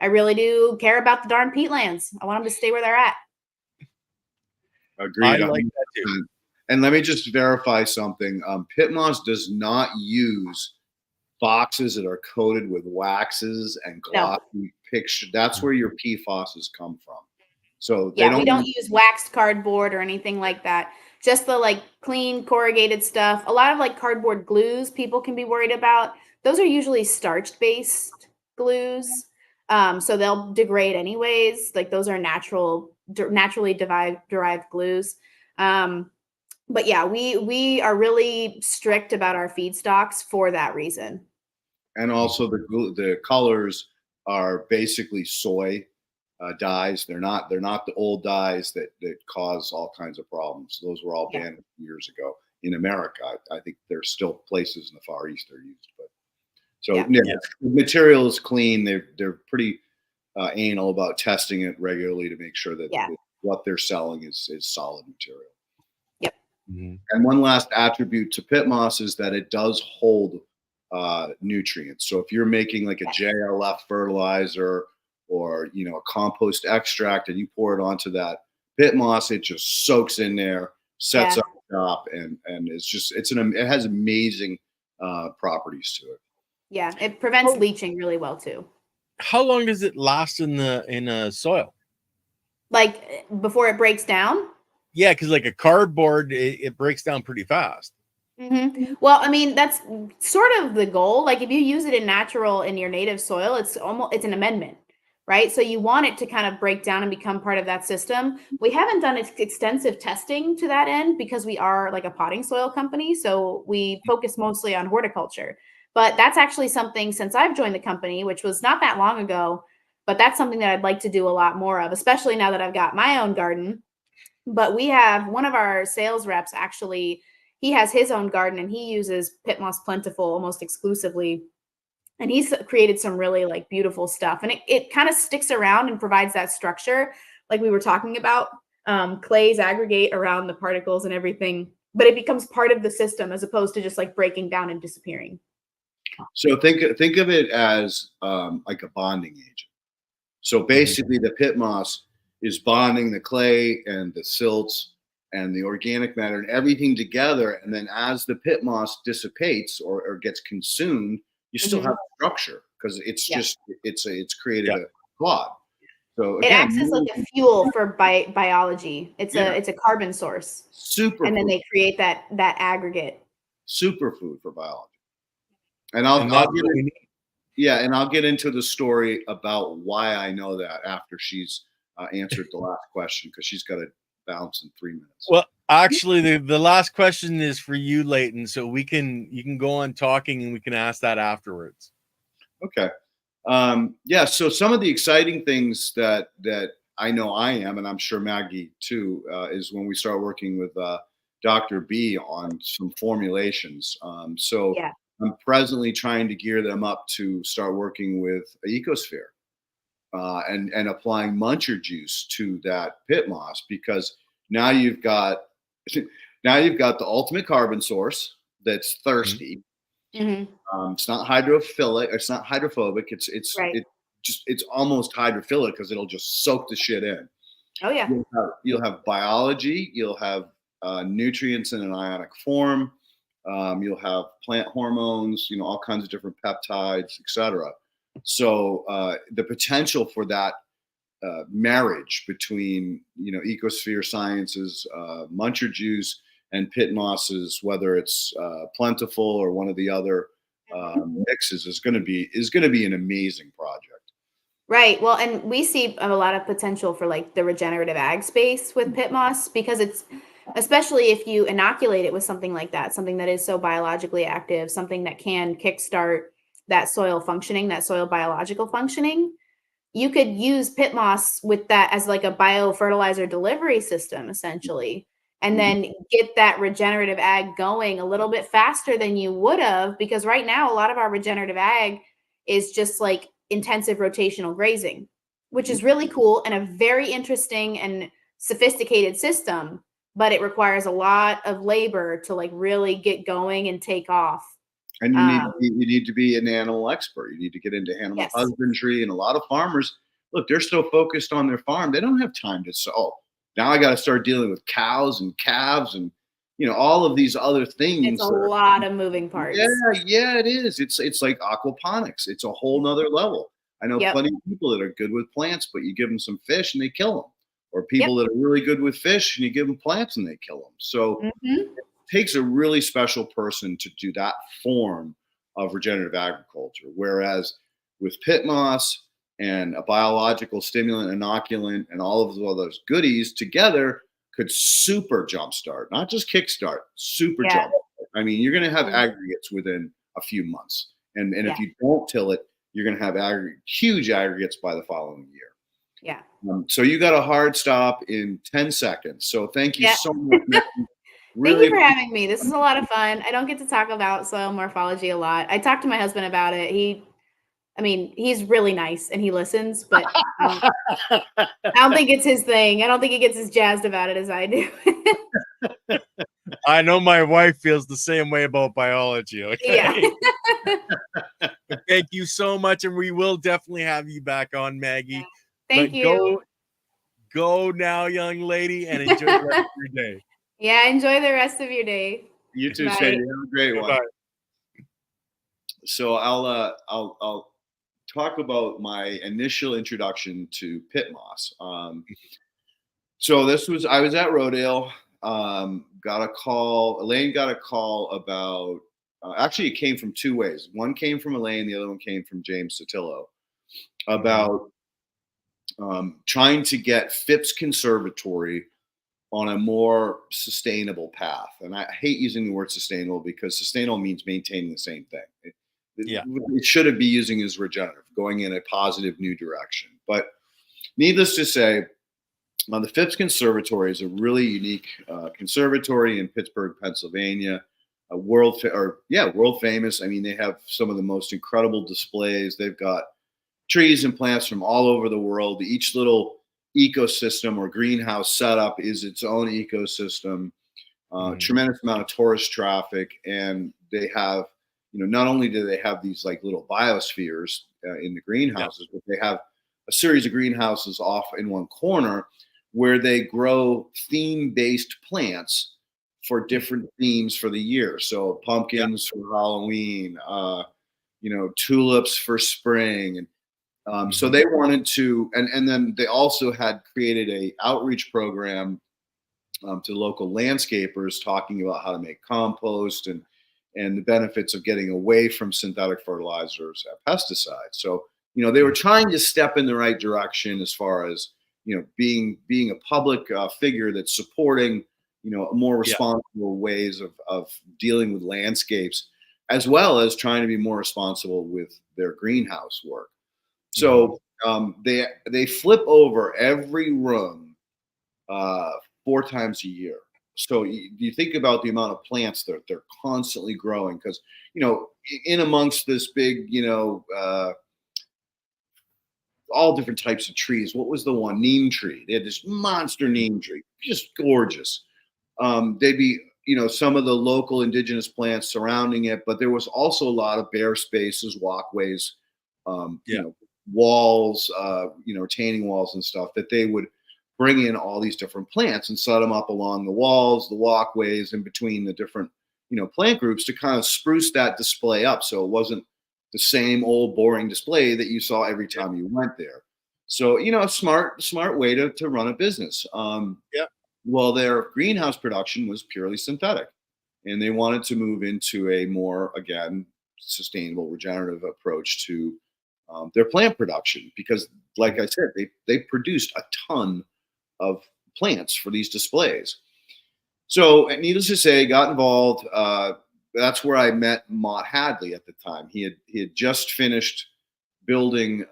I really do care about the darn peatlands. I want them to stay where they're at. Agreed. I like that too. And let me just verify something. PittMoss does not use boxes that are coated with waxes and glossy picture. That's where your PFASs come from. So we don't use waxed cardboard or anything like that. Just the like clean corrugated stuff. A lot of like cardboard glues people can be worried about. Those are usually starch-based glues. So they'll degrade anyways. Like those are naturally derived glues. But yeah, we are really strict about our feedstocks for that reason. And also the colors are basically soy dyes. They're not the old dyes that cause all kinds of problems. Those were all banned years ago in America. I think there's still places in the Far East they're used, but so the material is clean. They're pretty anal about testing it regularly to make sure that what they're selling is solid material. Yep. Mm-hmm. And one last attribute to PittMoss is that it does hold nutrients. So if you're making like a JLF fertilizer or a compost extract and you pour it onto that PittMoss, it just soaks in there, sets up top, and it has amazing properties to it. Yeah, it prevents leaching really well too. How long does it last in a soil? Like before it breaks down? Yeah, because like a cardboard, it breaks down pretty fast. Mm-hmm. Well, I mean, that's sort of the goal. Like if you use it in your native soil, it's an amendment, right? So you want it to kind of break down and become part of that system. We haven't done extensive testing to that end because we are like a potting soil company. So we focus mostly on horticulture. But that's actually something since I've joined the company, which was not that long ago, but that's something that I'd like to do a lot more of, especially now that I've got my own garden. But we have one of our sales reps, actually, he has his own garden and he uses PittMoss Plentiful almost exclusively. And he's created some really like beautiful stuff. And it kind of sticks around and provides that structure like we were talking about. Clays aggregate around the particles and everything, but it becomes part of the system as opposed to just like breaking down and disappearing. So think of it as like a bonding agent. So basically, the PittMoss is bonding the clay and the silts and the organic matter and everything together. And then as the PittMoss dissipates or gets consumed, you still have structure because it's created a clod. So again, it acts as like a fuel for biology. It's a carbon source. And then they create that aggregate. Superfood for biology. And I'll get into the story about why I know that after she's answered the last question, because she's got to bounce in 3 minutes. Well, actually, the last question is for you, Leighton. So you can go on talking, and we can ask that afterwards. Okay. So some of the exciting things that I know I am, and I'm sure Maggie too, is when we start working with Dr. B on some formulations. I'm presently trying to gear them up to start working with Ecosphere and applying muncher juice to that PittMoss, because now you've got the ultimate carbon source that's thirsty. Mm-hmm. It's not hydrophilic. It's not hydrophobic. It's almost hydrophilic because it'll just soak the shit in. Oh yeah. You'll have biology. You'll have nutrients in an ionic form. You'll have plant hormones, all kinds of different peptides, etc. So the potential for that marriage between, Ecosphere Sciences, muncher juice, and PittMosses, whether it's Plentiful or one of the other mixes, is going to be an amazing project. Right. Well, and we see a lot of potential for like the regenerative ag space with PittMoss, because it's, especially if you inoculate it with something like that, something that is so biologically active, something that can kickstart that soil functioning, that soil biological functioning. You could use PittMoss with that as like a biofertilizer delivery system, essentially, and then get that regenerative ag going a little bit faster than you would have, because right now a lot of our regenerative ag is just like intensive rotational grazing, which is really cool and a very interesting and sophisticated system, but it requires a lot of labor to like really get going and take off. And you need to be an animal expert. You need to get into animal husbandry. And a lot of farmers, look, they're so focused on their farm, they don't have time to solve. Now I got to start dealing with cows and calves and all of these other things. It's a lot of moving parts. Yeah, it is. It's like aquaponics. It's a whole nother level. I know plenty of people that are good with plants, but you give them some fish and they kill them. Or people that are really good with fish and you give them plants and they kill them. So it takes a really special person to do that form of regenerative agriculture. Whereas with PittMoss and a biological stimulant, inoculant, and all of those goodies together could super jumpstart, not just kickstart, super jumpstart. I mean, you're going to have aggregates within a few months. And if you don't till it, you're going to have huge aggregates by the following year. Yeah. So you got a hard stop in 10 seconds. So thank you Yeah. so much. Thank you for having me. This is a lot of fun. I don't get to talk about soil morphology a lot. I talked to my husband about it. He's really nice and he listens, but I don't think it's his thing. I don't think he gets as jazzed about it as I do. I know my wife feels the same way about biology. Okay. Yeah. But thank you so much, and we will definitely have you back on, Maggie. Thank But you. Go now, young lady, and enjoy the rest of your day. Yeah, enjoy the rest of your day. You too, Bye. Sadie. Have a great one. Bye-bye. So I'll talk about my initial introduction to PittMoss. So I was at Rodale. Got a call. Elaine got a call about. Actually, it came from two ways. One came from Elaine. The other one came from James Sotillo about trying to get Phipps Conservatory on a more sustainable path. And I hate using the word sustainable because sustainable means maintaining the same thing. It should be using as regenerative, going in a positive new direction. But needless to say, the Phipps Conservatory is a really unique conservatory in Pittsburgh, Pennsylvania. World famous. I mean, they have some of the most incredible displays. They've got trees and plants from all over the world. Each little ecosystem or greenhouse setup is its own ecosystem. Tremendous amount of tourist traffic, and they have, not only do they have these like little biospheres in the greenhouses, but they have a series of greenhouses off in one corner where they grow theme-based plants for different themes for the year. So pumpkins for Halloween, tulips for spring, and so they wanted to, and then they also had created a outreach program to local landscapers, talking about how to make compost and the benefits of getting away from synthetic fertilizers and pesticides. So they were trying to step in the right direction as far as being a public figure that's supporting more responsible ways of dealing with landscapes, as well as trying to be more responsible with their greenhouse work. So they flip over every room 4 times a year. So you think about the amount of plants that they're constantly growing, because in amongst this big all different types of trees. What was the one? Neem tree. They had this monster neem tree, just gorgeous. They'd be some of the local indigenous plants surrounding it, but there was also a lot of bare spaces, walkways, walls, retaining walls and stuff that they would bring in all these different plants and set them up along the walls, the walkways, in between the different, plant groups to kind of spruce that display up. So it wasn't the same old boring display that you saw every time you went there. So, a smart way to run a business. Well, their greenhouse production was purely synthetic, and they wanted to move into a more, again, sustainable, regenerative approach to their plant production, because, like I said, they produced a ton of plants for these displays. So, needless to say, got involved. That's where I met Mott Hadley at the time. He had just finished building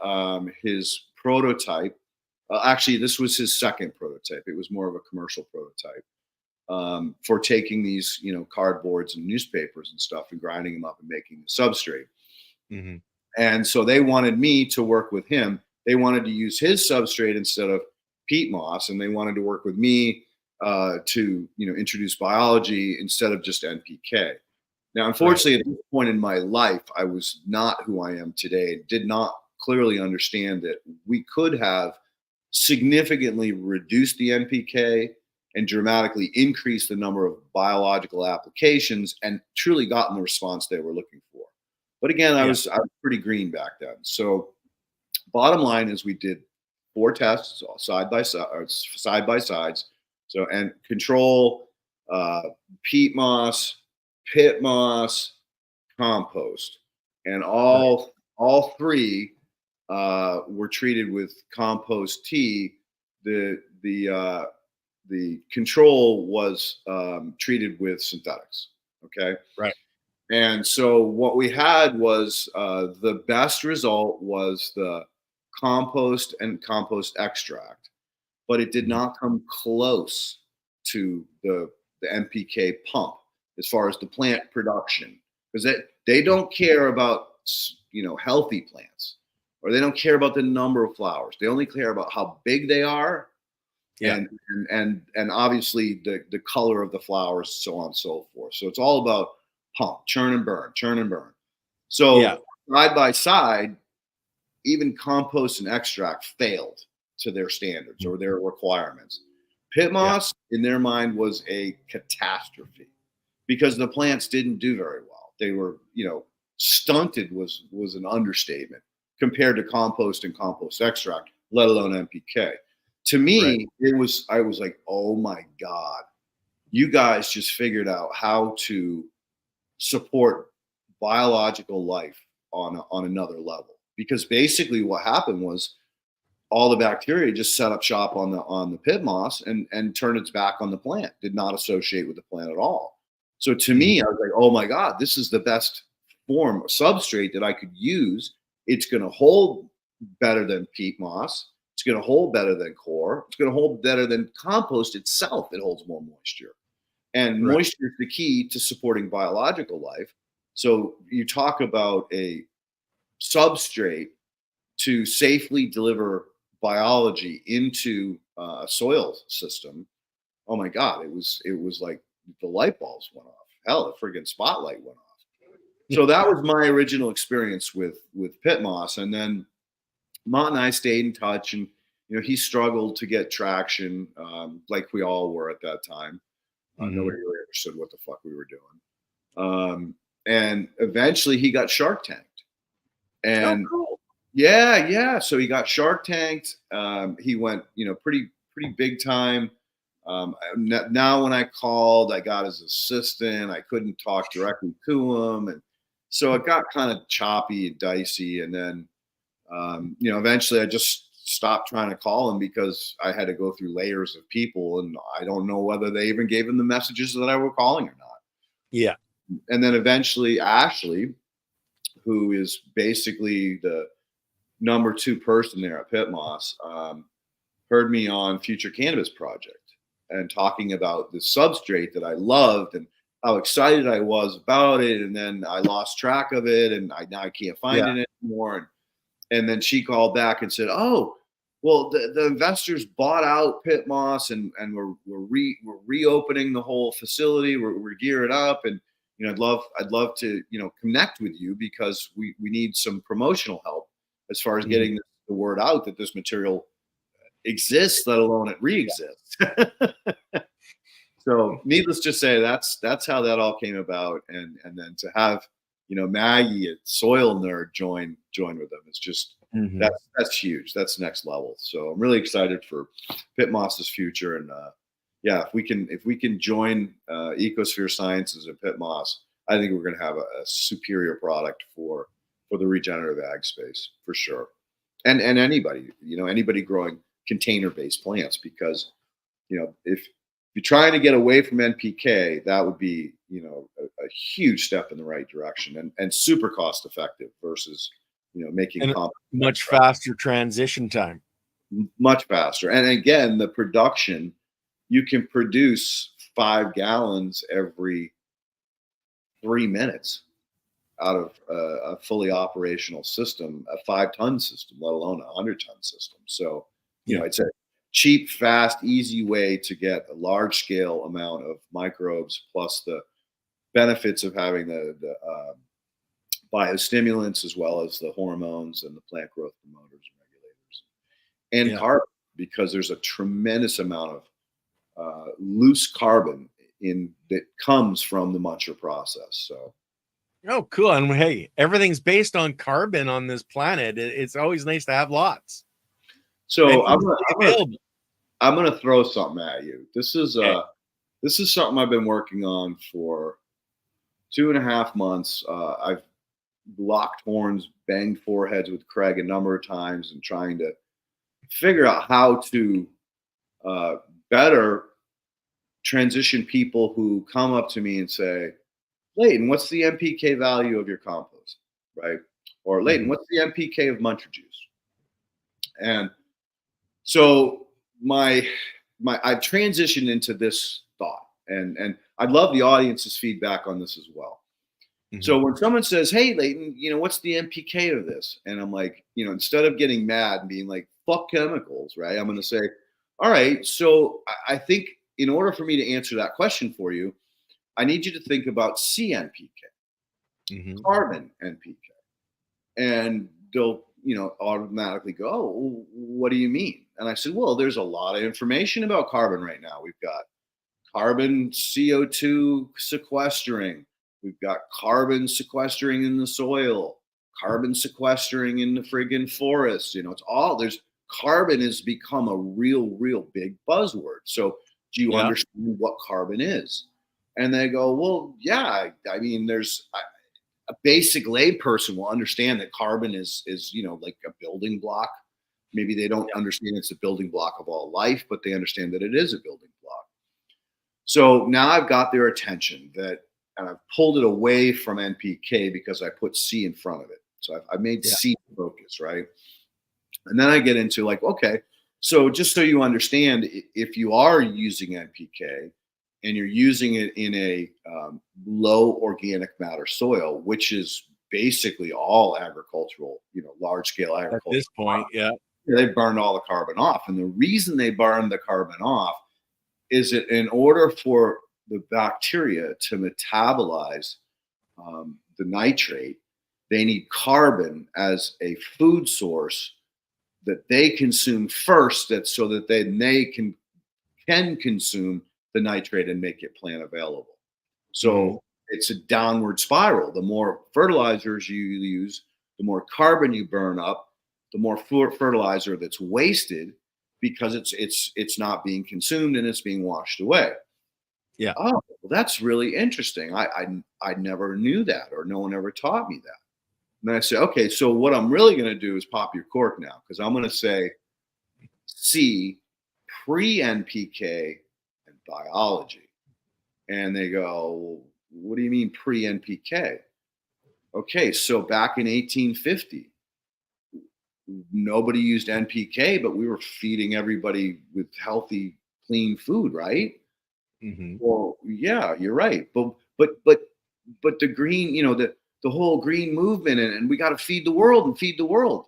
his prototype. Actually, this was his second prototype. It was more of a commercial prototype for taking these, cardboards and newspapers and stuff and grinding them up and making the substrate. And so they wanted me to work with him. They wanted to use his substrate instead of PittMoss, and they wanted to work with me to introduce biology instead of just NPK. Now, unfortunately, at this point in my life, I was not who I am today. Did not clearly understand that we could have significantly reduced the NPK and dramatically increased the number of biological applications and truly gotten the response they were looking for. But again, I was pretty green back then. So bottom line is we did 4 tests side by sides. So, and control, PittMoss, compost, and all 3 were treated with compost tea. The control was treated with synthetics. Okay. Right. And so what we had was the best result was the compost and compost extract, but it did not come close to the NPK pump as far as the plant production, because they don't care about, you know, healthy plants, or they don't care about the number of flowers. They only care about how big they are, Yeah. and obviously the color of the flowers, so on and so forth. So it's all about pump, churn and burn, churn and burn. So Yeah. side by side, even compost and extract failed to their standards or their requirements. PittMoss, in their mind, was a catastrophe because the plants didn't do very well. They were, you know, stunted was an understatement compared to compost and compost extract, let alone NPK. To me, I was like, oh my God, you guys just figured out how to support biological life on another level. Because basically what happened was all the bacteria just set up shop on the PittMoss and turned its back on the plant, did not associate with the plant at all. So to me, I was like, oh my God, this is the best form of substrate that I could use. It's going to hold better than peat moss. It's going to hold better than core. It's going to hold better than compost itself. It holds more moisture. And moisture is the key to supporting biological life. So you talk about a substrate to safely deliver biology into a soil system. Oh my God, it was like the light bulbs went off. Hell, the friggin' spotlight went off. So that was my original experience with PittMoss. And then Mont and I stayed in touch, and you know, he struggled to get traction, like we all were at that time. Nobody really understood what the fuck we were doing. And eventually he got Shark Tanked. And yeah. So he got Shark Tanked. He went, you know, pretty big time. Now when I called, I got his assistant. I couldn't talk directly to him. And so it got kind of choppy and dicey. And then, you know, eventually I just stopped trying to call him because I had to go through layers of people, and I don't know whether they even gave him the messages that I were calling or not. Yeah. And then eventually Ashley, who is basically the number 2 person there at PittMoss, heard me on Future Cannabis Project and talking about the substrate that I loved and how excited I was about it. And then I lost track of it, and now I can't find it anymore. And then she called back and said, "Oh, well, the investors bought out PittMoss, and we're reopening the whole facility. We're gearing up, and you know, I'd love to, you know, connect with you because we need some promotional help as far as getting the word out that this material exists, let alone it re-exists." So needless to say, that's how that all came about. And then to have, you know, Maggie at Soil Nerd join with them, it's just that's huge. That's next level. So I'm really excited for PittMoss's future. And yeah, if we can join Ecosphere Sciences and PittMoss, I think we're going to have a superior product for the regenerative ag space for sure. And anybody, you know, anybody growing container-based plants, because, you know, if you're trying to get away from NPK, that would be, you know, a huge step in the right direction, and super cost effective versus, you know, making much faster transition time. Much faster. And again, the production, you can produce 5 gallons every 3 minutes out of a fully operational system, a 5-ton system, let alone a 100-ton system. So, you know, it's a cheap, fast, easy way to get a large scale amount of microbes, plus the benefits of having the biostimulants, as well as the hormones and the plant growth promoters and regulators, and carbon, because there's a tremendous amount of loose carbon that comes from the muncher process. So, oh, cool. And hey, everything's based on carbon on this planet. It's always nice to have lots. So I'm gonna throw something at you. This is something I've been working on for 2.5 months. I've locked horns, banged foreheads with Craig a number of times, and trying to figure out how to better transition people who come up to me and say, Leighton, what's the NPK value of your compost, right? Or Leighton, what's the NPK of muncher juice? And so I've transitioned into this thought, and I'd love the audience's feedback on this as well. So when someone says, "Hey, Leighton, what's the NPK of this?" and I'm like, instead of getting mad and being like, "Fuck chemicals," right? I'm going to say, "All right, so I think in order for me to answer that question for you, I need you to think about CNPK, carbon NPK," and they'll automatically go, "Oh, well, what do you mean?" And I said, "Well, there's a lot of information about carbon right now. We've got carbon CO2 sequestering. We've got carbon sequestering in the soil, carbon sequestering in the friggin' forest. Carbon has become a real big buzzword. So do you understand what carbon is?" And they go, "Well, yeah, I mean, a basic layperson will understand that carbon is like a building block. Maybe they don't understand it's a building block of all life, but they understand that it is a building block." So now I've got their attention and I've pulled it away from NPK because I put C in front of it. So I've made C focus, right? And then I get into like, okay, so just so you understand, if you are using NPK and you're using it in a low organic matter soil, which is basically all agricultural, large scale agriculture. At this point, they burned all the carbon off. And the reason they burned the carbon off is that in order for the bacteria to metabolize the nitrate, they need carbon as a food source that they consume first, so that they can consume the nitrate and make it plant available. So it's a downward spiral. The more fertilizers you use, the more carbon you burn up, the more fertilizer that's wasted because it's not being consumed and it's being washed away. Yeah. Oh, well, that's really interesting. I never knew that, or no one ever taught me that. And then I said, okay, so what I'm really going to do is pop your cork now, because I'm going to say C, pre-NPK and biology. And they go, "Well, what do you mean pre-NPK?" Okay, so back in 1850, nobody used NPK, but we were feeding everybody with healthy, clean food, right? Well, yeah, you're right. But the green, the whole green movement, and we got to feed the world and feed the world.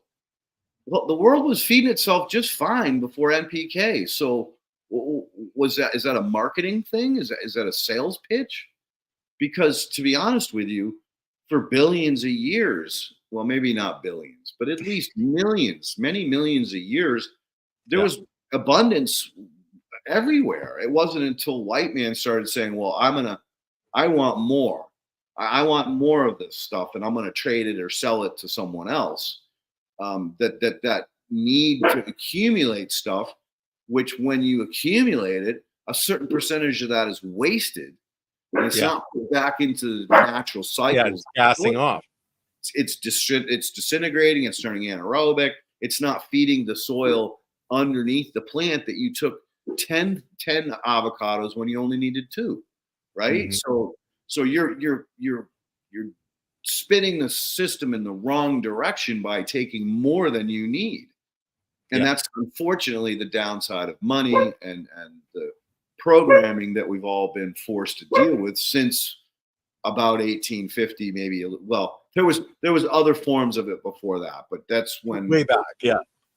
Well, the world was feeding itself just fine before NPK. So is that a marketing thing? Is that a sales pitch? Because to be honest with you, for billions of years, well, maybe not billions, but at least millions, many millions of years, there was abundance everywhere. It wasn't until white man started saying, "Well, I want more. I want more of this stuff, and I'm going to trade it or sell it to someone else." That need to accumulate stuff, which when you accumulate it, a certain percentage of that is wasted, and it's not put back into the natural cycles. Yeah, it's gassing off. It's disintegrating. It's turning anaerobic. It's not feeding the soil underneath the plant that you took 10 avocados when you only needed 2, right? So you're spinning the system in the wrong direction by taking more than you need. And that's unfortunately the downside of money and the programming that we've all been forced to deal with since about 1850, maybe. Well, there was other forms of it before that, but that's when way back.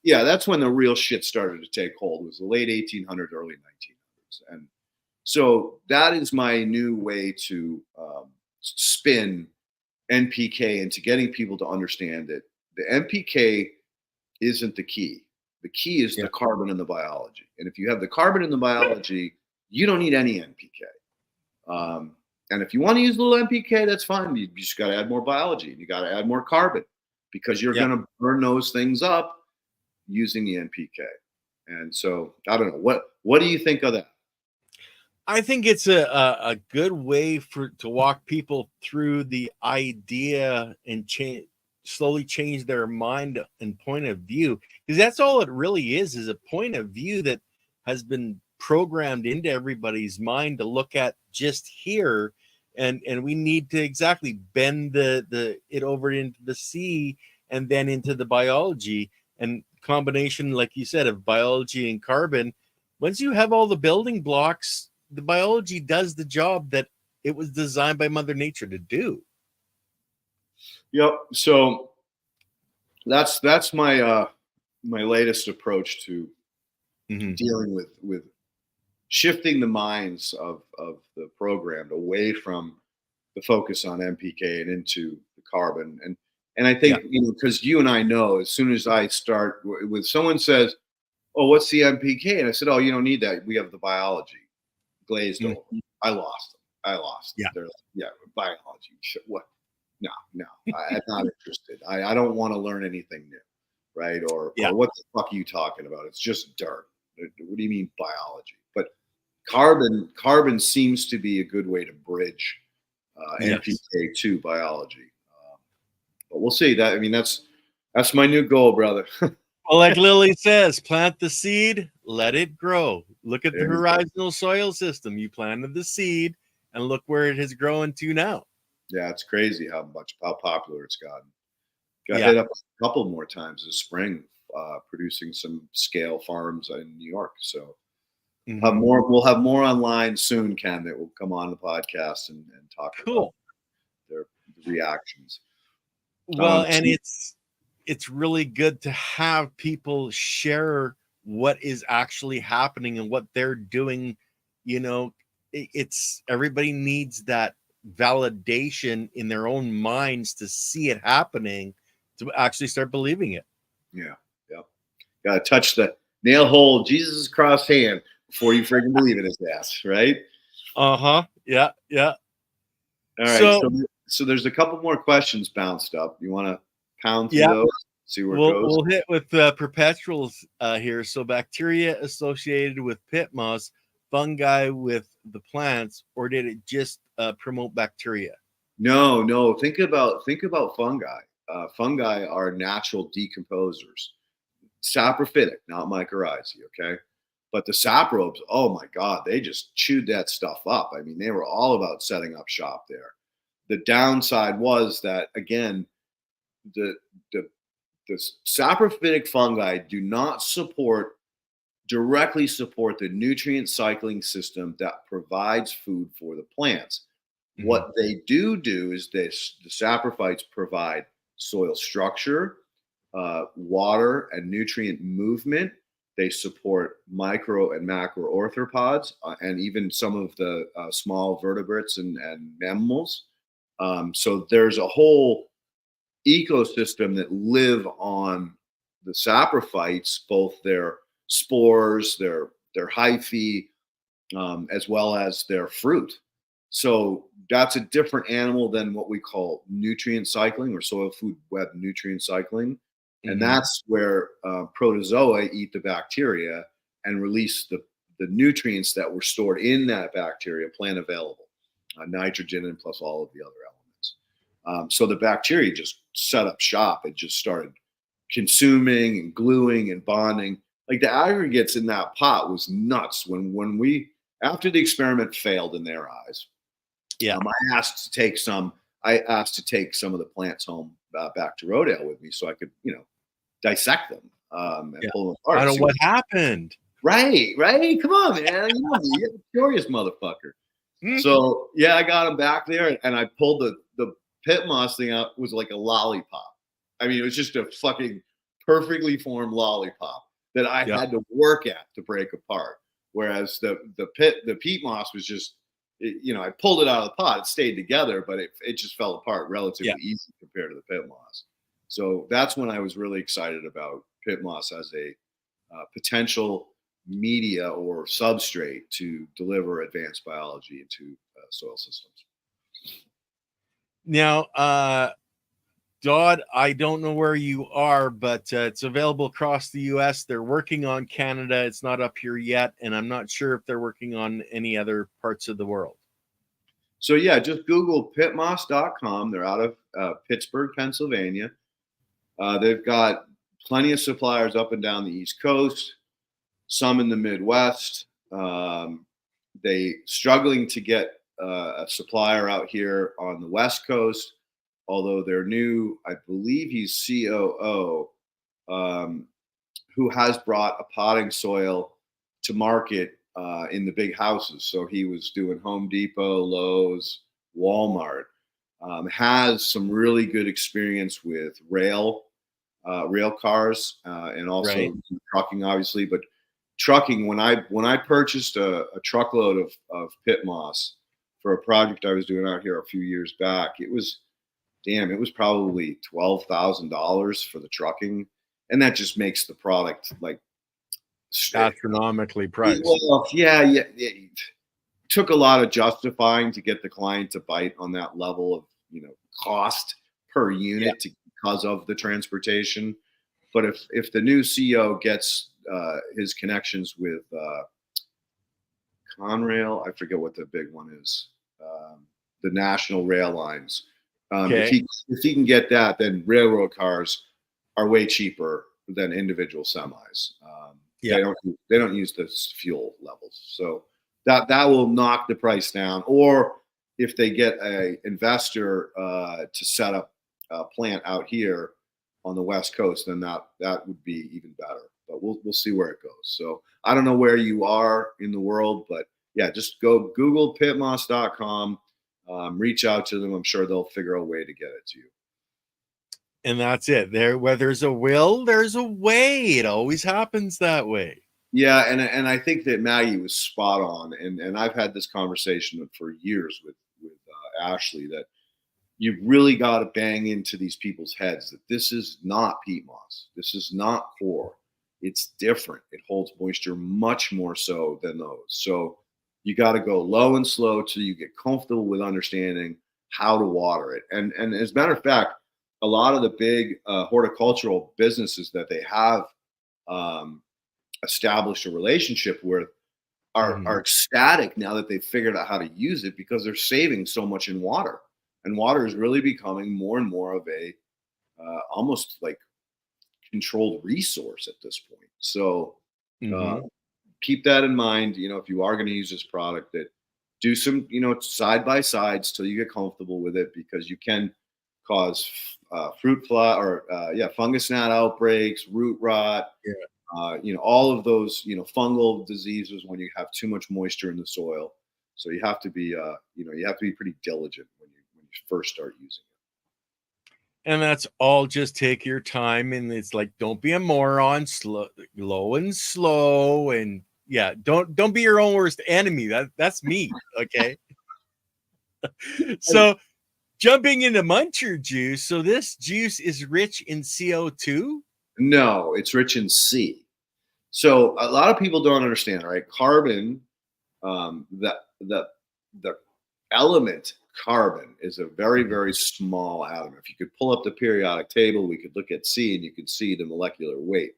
Yeah, that's when the real shit started to take hold. It was the late 1800s, early 1900s. And so that is my new way to spin NPK into getting people to understand that the NPK isn't the key. The key is the carbon and the biology. And if you have the carbon and the biology, you don't need any NPK. And if you want to use a little NPK, that's fine. You just got to add more biology. You got to add more carbon, because you're going to burn those things up using the NPK. And so I don't know. What do you think of that? I think it's a good way to walk people through the idea and slowly change their mind and point of view, because that's all it really is a point of view that has been programmed into everybody's mind to look at just here and we need to exactly bend it over into the sea and then into the biology, and combination, like you said, of biology and carbon. Once you have all the building blocks, the biology does the job that it was designed by Mother Nature to do. Yep. So that's my my latest approach to dealing with shifting the minds of the program away from the focus on NPK and into the carbon. And I think, because you and I know, as soon as I start with someone says, "Oh, what's the NPK?" And I said, "Oh, you don't need that. We have the biology." Glazed over. I lost them. I lost them. They're like, biology. What? No, I'm not interested. I don't want to learn anything new, right? Or what the fuck are you talking about? It's just dirt. What do you mean biology? But carbon seems to be a good way to bridge NPK to biology. But we'll see. That, I mean, that's my new goal, brother. Well, like Lily says, plant the seed, let it grow. Look at the horizontal soil system. You planted the seed, and look where it has grown to now. Yeah, it's crazy how popular it's gotten. Got hit up a couple more times this spring, producing some scale farms in New York. So we'll have more online soon, Ken, that will come on the podcast and talk about their reactions. Well, and it's really good to have people share what is actually happening and what they're doing. You know, it's everybody needs that validation in their own minds to see it happening, to actually start believing it. Yeah. Got to touch the nail hole, Jesus' crossed hand, before you freaking believe in his ass, right? Yeah. All right. So there's a couple more questions bounced up. You want to pound through those? See where it goes? We'll hit with perpetuals here. So bacteria associated with PittMoss, fungi with the plants, or did it just promote bacteria? No. Think about fungi. Fungi are natural decomposers. Saprophytic, not mycorrhizae, okay? But the saprobes, oh my God, they just chewed that stuff up. I mean, they were all about setting up shop there. The downside was that, again, the saprophytic fungi do not directly support the nutrient cycling system that provides food for the plants. What they do is the saprophytes provide soil structure, water and nutrient movement. They support micro and macro arthropods, and even some of the small vertebrates and mammals. So there's a whole ecosystem that live on the saprophytes, both their spores, their hyphae, as well as their fruit. So that's a different animal than what we call nutrient cycling or soil food web nutrient cycling. And that's where protozoa eat the bacteria and release the nutrients that were stored in that bacteria, plant available, nitrogen and plus all of the other elements. So the bacteria just set up shop. It just started consuming and gluing and bonding. Like the aggregates in that pot was nuts. When we, after the experiment failed in their eyes, I asked to take some of the plants home back to Rodale with me so I could, dissect them and pull them apart. I don't know what happened. Right. Come on, man. You know me, you're a curious motherfucker. So I got them back there, and I pulled the PittMoss thing out. It was like a lollipop. I mean, it was just a fucking perfectly formed lollipop that I had to work at to break apart. Whereas the PittMoss was just, I pulled it out of the pot. It stayed together, but it just fell apart relatively easy compared to the PittMoss. So that's when I was really excited about PittMoss as a potential media or substrate to deliver advanced biology into soil systems. Now, Dodd, I don't know where you are, but it's available across the U.S. They're working on Canada. It's not up here yet, and I'm not sure if they're working on any other parts of the world. So just Google PittMoss.com. They're out of Pittsburgh, Pennsylvania. They've got plenty of suppliers up and down the East Coast, some in the Midwest. They struggling to get a supplier out here on the West Coast, although their new, I believe he's COO, who has brought a potting soil to market in the big houses. So he was doing Home Depot, Lowe's, Walmart. Has some really good experience with rail cars and also Right. trucking, obviously. But trucking, when I purchased a truckload of PittMoss for a project I was doing out here a few years back, it was probably $12,000 for the trucking, and that just makes the product like Astronomically priced. well, yeah. It took a lot of justifying to get the client to bite on that level of cost per unit because of the transportation. But if the new CEO gets his connections with Conrail, I forget what the big one is, the national rail lines. Okay. If he can get that, then railroad cars are way cheaper than individual semis. They don't use the fuel levels, so that will knock the price down. Or if they get a investor to set up a plant out here on the West Coast, then that would be even better. But we'll see where it goes. So I don't know where you are in the world, but yeah, just go Google PittMoss.com, reach out to them. I'm sure they'll figure a way to get it to you. And that's it. Where there's a will, there's a way. It always happens that way. Yeah, and I think that Maggie was spot on, and I've had this conversation for years with Ashley, that you've really got to bang into these people's heads that this is not peat moss, this is not core, it's different. It holds moisture much more so than those. So you got to go low and slow till you get comfortable with understanding how to water it. And as a matter of fact, a lot of the big horticultural businesses that they have established a relationship with are ecstatic now that they've figured out how to use it, because they're saving so much in water, and water is really becoming more and more of a almost like controlled resource at this point. So keep that in mind. If you are going to use this product, that do some side by sides till you get comfortable with it, because you can cause fruit fly or fungus gnat outbreaks, root rot. All of those, fungal diseases when you have too much moisture in the soil. So you have to be, pretty diligent when you first start using it. And that's all. Just take your time, and it's like, don't be a moron. Low and slow, and don't be your own worst enemy. That's me. Okay. So, jumping into muncher juice. So this juice is rich in CO2. No, it's rich in C. So a lot of people don't understand, right? Carbon, the element carbon is a very, very small atom. If you could pull up the periodic table, we could look at C and you could see the molecular weight.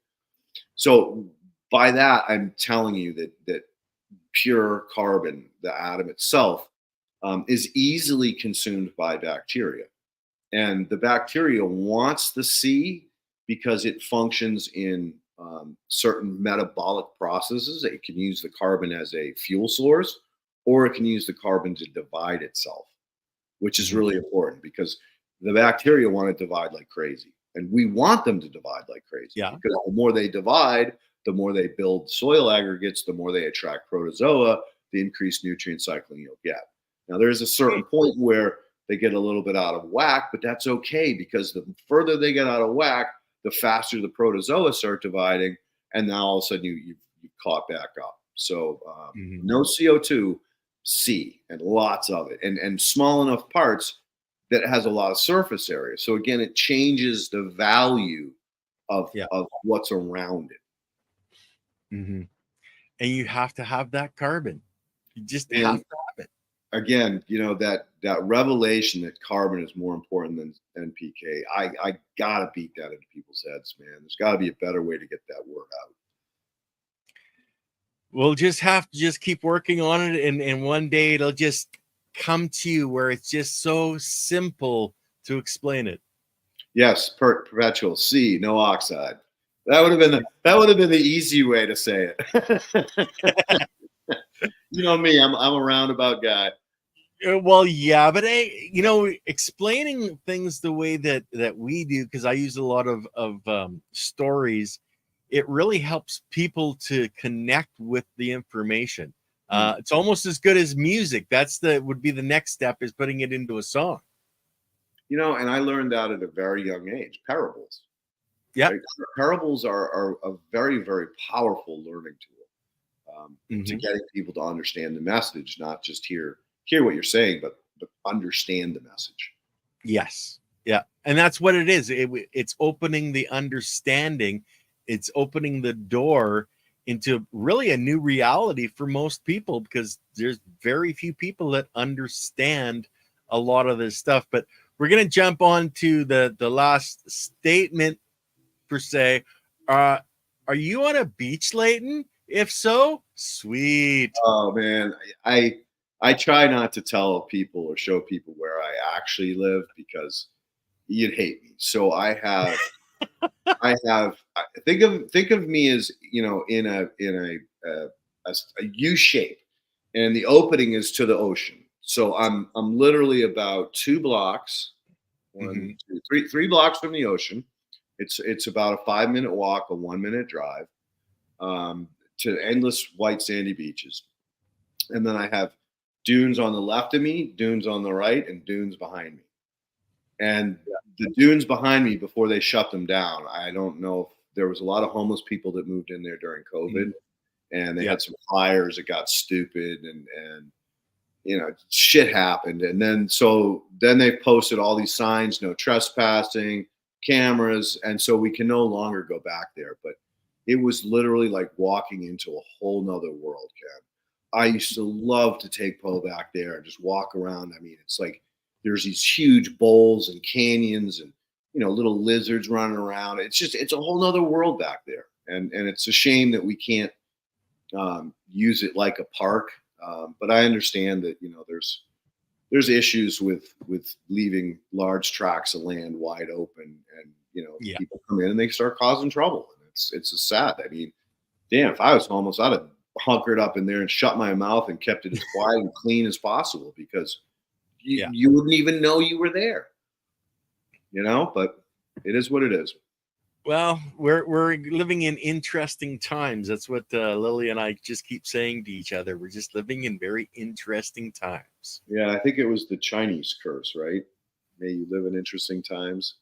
So by that, I'm telling you that pure carbon, the atom itself, is easily consumed by bacteria. And the bacteria wants the C because it functions in certain metabolic processes. It can use the carbon as a fuel source, or it can use the carbon to divide itself, which is really important, because the bacteria want to divide like crazy, and we want them to divide like crazy. Because the more they divide, the more they build soil aggregates, the more they attract protozoa, the increased nutrient cycling you'll get. Now, there's a certain point where they get a little bit out of whack, but that's okay, because the further they get out of whack, the faster the protozoa start dividing, and now all of a sudden you've caught back up. So no CO2, C, and lots of it, and small enough parts that it has a lot of surface area. So again, it changes the value of what's around it. And you have to have that carbon. You just have to have it. Again, that revelation that carbon is more important than NPK. I gotta beat that into people's heads, man. There's got to be a better way to get that word out. We'll just have to keep working on it, and one day it'll just come to you where it's just so simple to explain it. Yes, perpetual C, no oxide. That would have been the easy way to say it. You know me, I'm a roundabout guy. Well, yeah, but explaining things the way that we do, because I use a lot of stories, it really helps people to connect with the information. It's almost as good as music. Would be the next step, is putting it into a song. And I learned that at a very young age. Parables. Yeah. Right? Parables are a very, very powerful learning tool to getting people to understand the message, not just hear what you're saying, but understand the message. Yes. Yeah. And that's what it is. It's opening the understanding. It's opening the door into really a new reality for most people, because there's very few people that understand a lot of this stuff. But we're going to jump on to the last statement per se. Are you on a beach, Leighton? If so, sweet. Oh man, I try not to tell people or show people where I actually live, because you'd hate me. So I have think of me as, in a U shape, and the opening is to the ocean. So I'm literally about 2 blocks, one, two, three blocks from the ocean. It's about a 5-minute walk, a 1-minute drive, to endless white sandy beaches. And then I have dunes on the left of me, dunes on the right, and dunes behind me. And the dunes behind me, before they shut them down, I don't know if there was a lot of homeless people that moved in there during COVID, and they had some fires that got stupid, and shit happened. And then they posted all these signs, no trespassing, cameras, and so we can no longer go back there. But it was literally like walking into a whole nother world, Ken. I used to love to take Poe back there and just walk around. I mean, it's like there's these huge bowls and canyons and little lizards running around. It's a whole nother world back there, and it's a shame that we can't use it like a park. But I understand that there's issues with leaving large tracts of land wide open, and people come in and they start causing trouble, and it's sad. I mean, damn, if I was homeless, I'd have hunkered up in there and shut my mouth and kept it as quiet and clean as possible, because you wouldn't even know you were there. But it is what it is. Well, we're living in interesting times. That's what Lily and I just keep saying to each other. We're just living in very interesting times. Yeah, I think it was the Chinese curse, right? May you live in interesting times.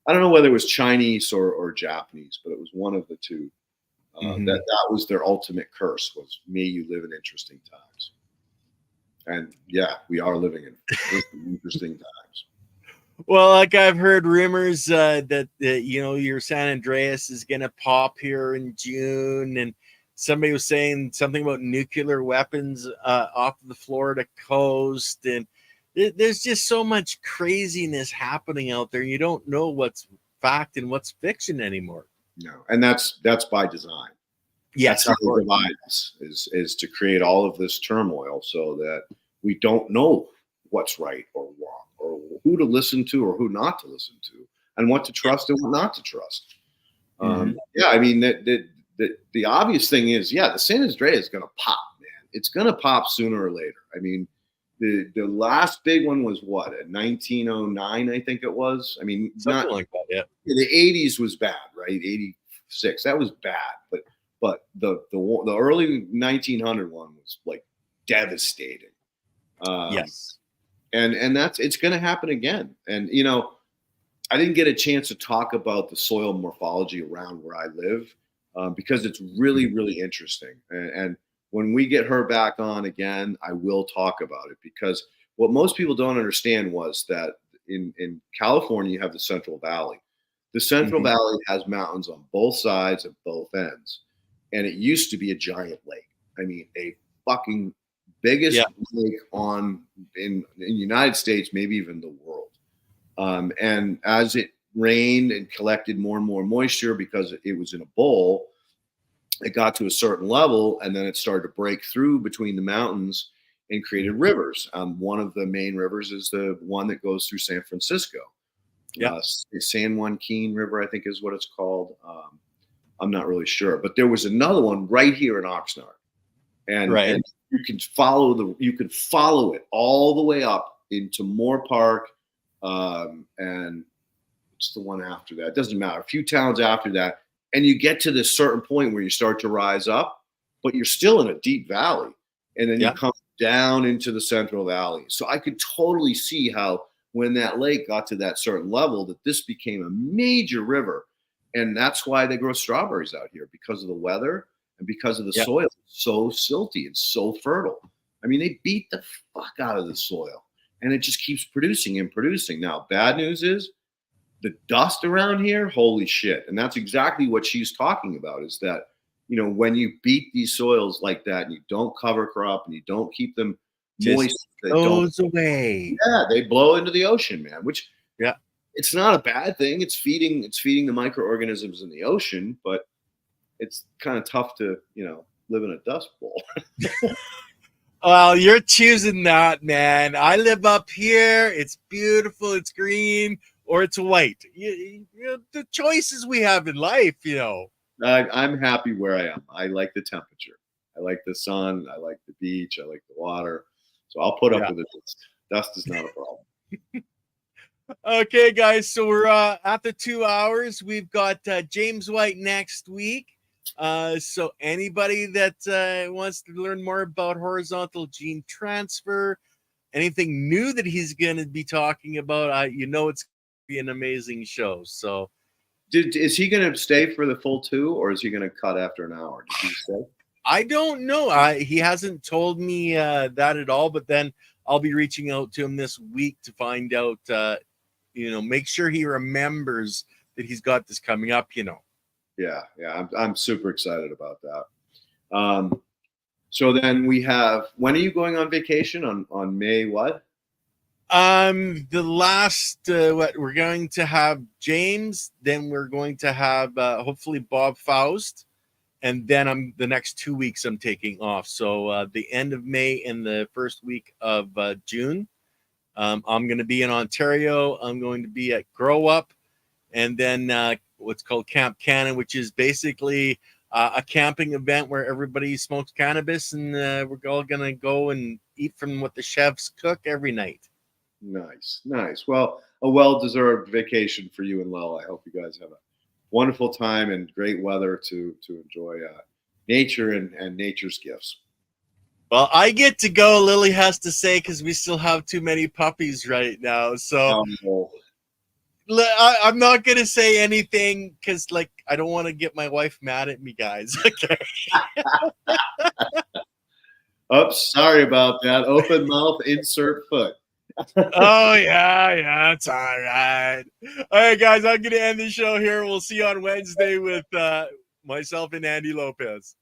I don't know whether it was Chinese or Japanese, but it was one of the two. That was their ultimate curse, was may you live in interesting times. And yeah, we are living in interesting times. Well, like I've heard rumors that your San Andreas is going to pop here in June, and somebody was saying something about nuclear weapons off of the Florida coast, and there's just so much craziness happening out there. You don't know what's fact and what's fiction anymore. No, and that's by design. Yes, that's how they divide us, is to create all of this turmoil so that we don't know what's right or wrong, or who to listen to or who not to listen to, and what to trust and what not to trust. Yeah, I mean, the obvious thing is, the San Andreas is going to pop, man. It's going to pop sooner or later. I mean, the last big one was what, in 1909, I think it was. I mean, something like that. Yeah, the 80s was bad, right? 86, that was bad, but the early 1900 one was like devastating. Yes. And it's going to happen again. And, I didn't get a chance to talk about the soil morphology around where I live, because it's really, really interesting. And when we get her back on again, I will talk about it, because what most people don't understand was that in California, you have the Central Valley. The Central Valley has mountains on both sides of both ends. And it used to be a giant lake. I mean, a fucking biggest lake in the United States, maybe even the world. And as it rained and collected more and more moisture, because it was in a bowl, it got to a certain level, and then it started to break through between the mountains and created rivers. One of the main rivers is the one that goes through San Francisco. San Joaquin River, I think is what it's called. I'm not really sure, but there was another one right here in Oxnard. And you can follow it all the way up into Moore Park, and it's the one after that. It doesn't matter. A few towns after that, and you get to this certain point where you start to rise up, but you're still in a deep valley, and then you come down into the Central Valley. So I could totally see how when that lake got to that certain level, that this became a major river, and that's why they grow strawberries out here, because of the weather and because of the soil. It's so silty and so fertile. I mean, they beat the fuck out of the soil, and it just keeps producing and producing. Now, bad news is the dust around here, holy shit. And that's exactly what she's talking about, is that, you know, when you beat these soils like that and you don't cover crop and you don't keep them moist, they goes away. Yeah, they blow into the ocean, man, which it's not a bad thing. It's feeding the microorganisms in the ocean, but it's kind of tough to, you know, live in a dust bowl. Well, you're choosing that, man. I live up here. It's beautiful. It's green, or it's white. You know, the choices we have in life, you know. I'm happy where I am. I like the temperature. I like the sun. I like the beach. I like the water. So I'll put up with it. Dust is not a problem. Okay, guys. So we're at the 2 hours. We've got James White next week. So anybody that wants to learn more about horizontal gene transfer, anything new that he's going to be talking about, you know, it's going to be an amazing show. So is he going to stay for the full 2, or is he going to cut after an hour? Did he say? I don't know. He hasn't told me that at all, but then I'll be reaching out to him this week to find out, you know, make sure he remembers that he's got this coming up, you know. Yeah. I'm super excited about that. So then we have, when are you going on vacation? On May what? The last what we're going to have James, then we're going to have hopefully Bob Faust, and then the next 2 weeks I'm taking off. So the end of May and the first week of June, I'm going to be in Ontario. I'm going to be at Grow Up, and then what's called Camp Cannon, which is basically a camping event where everybody smokes cannabis, and we're all going to go and eat from what the chefs cook every night. Nice. Well, a well-deserved vacation for you and Lel. I hope you guys have a wonderful time and great weather to enjoy nature and nature's gifts. Well, I get to go, Lily has to say, because we still have too many puppies right now. So I'm not going to say anything because, like, I don't want to get my wife mad at me, guys. Okay. Oops, sorry about that. Open mouth, insert foot. Oh, yeah, it's all right. All right, guys, I'm going to end the show here. We'll see you on Wednesday with myself and Andy Lopez.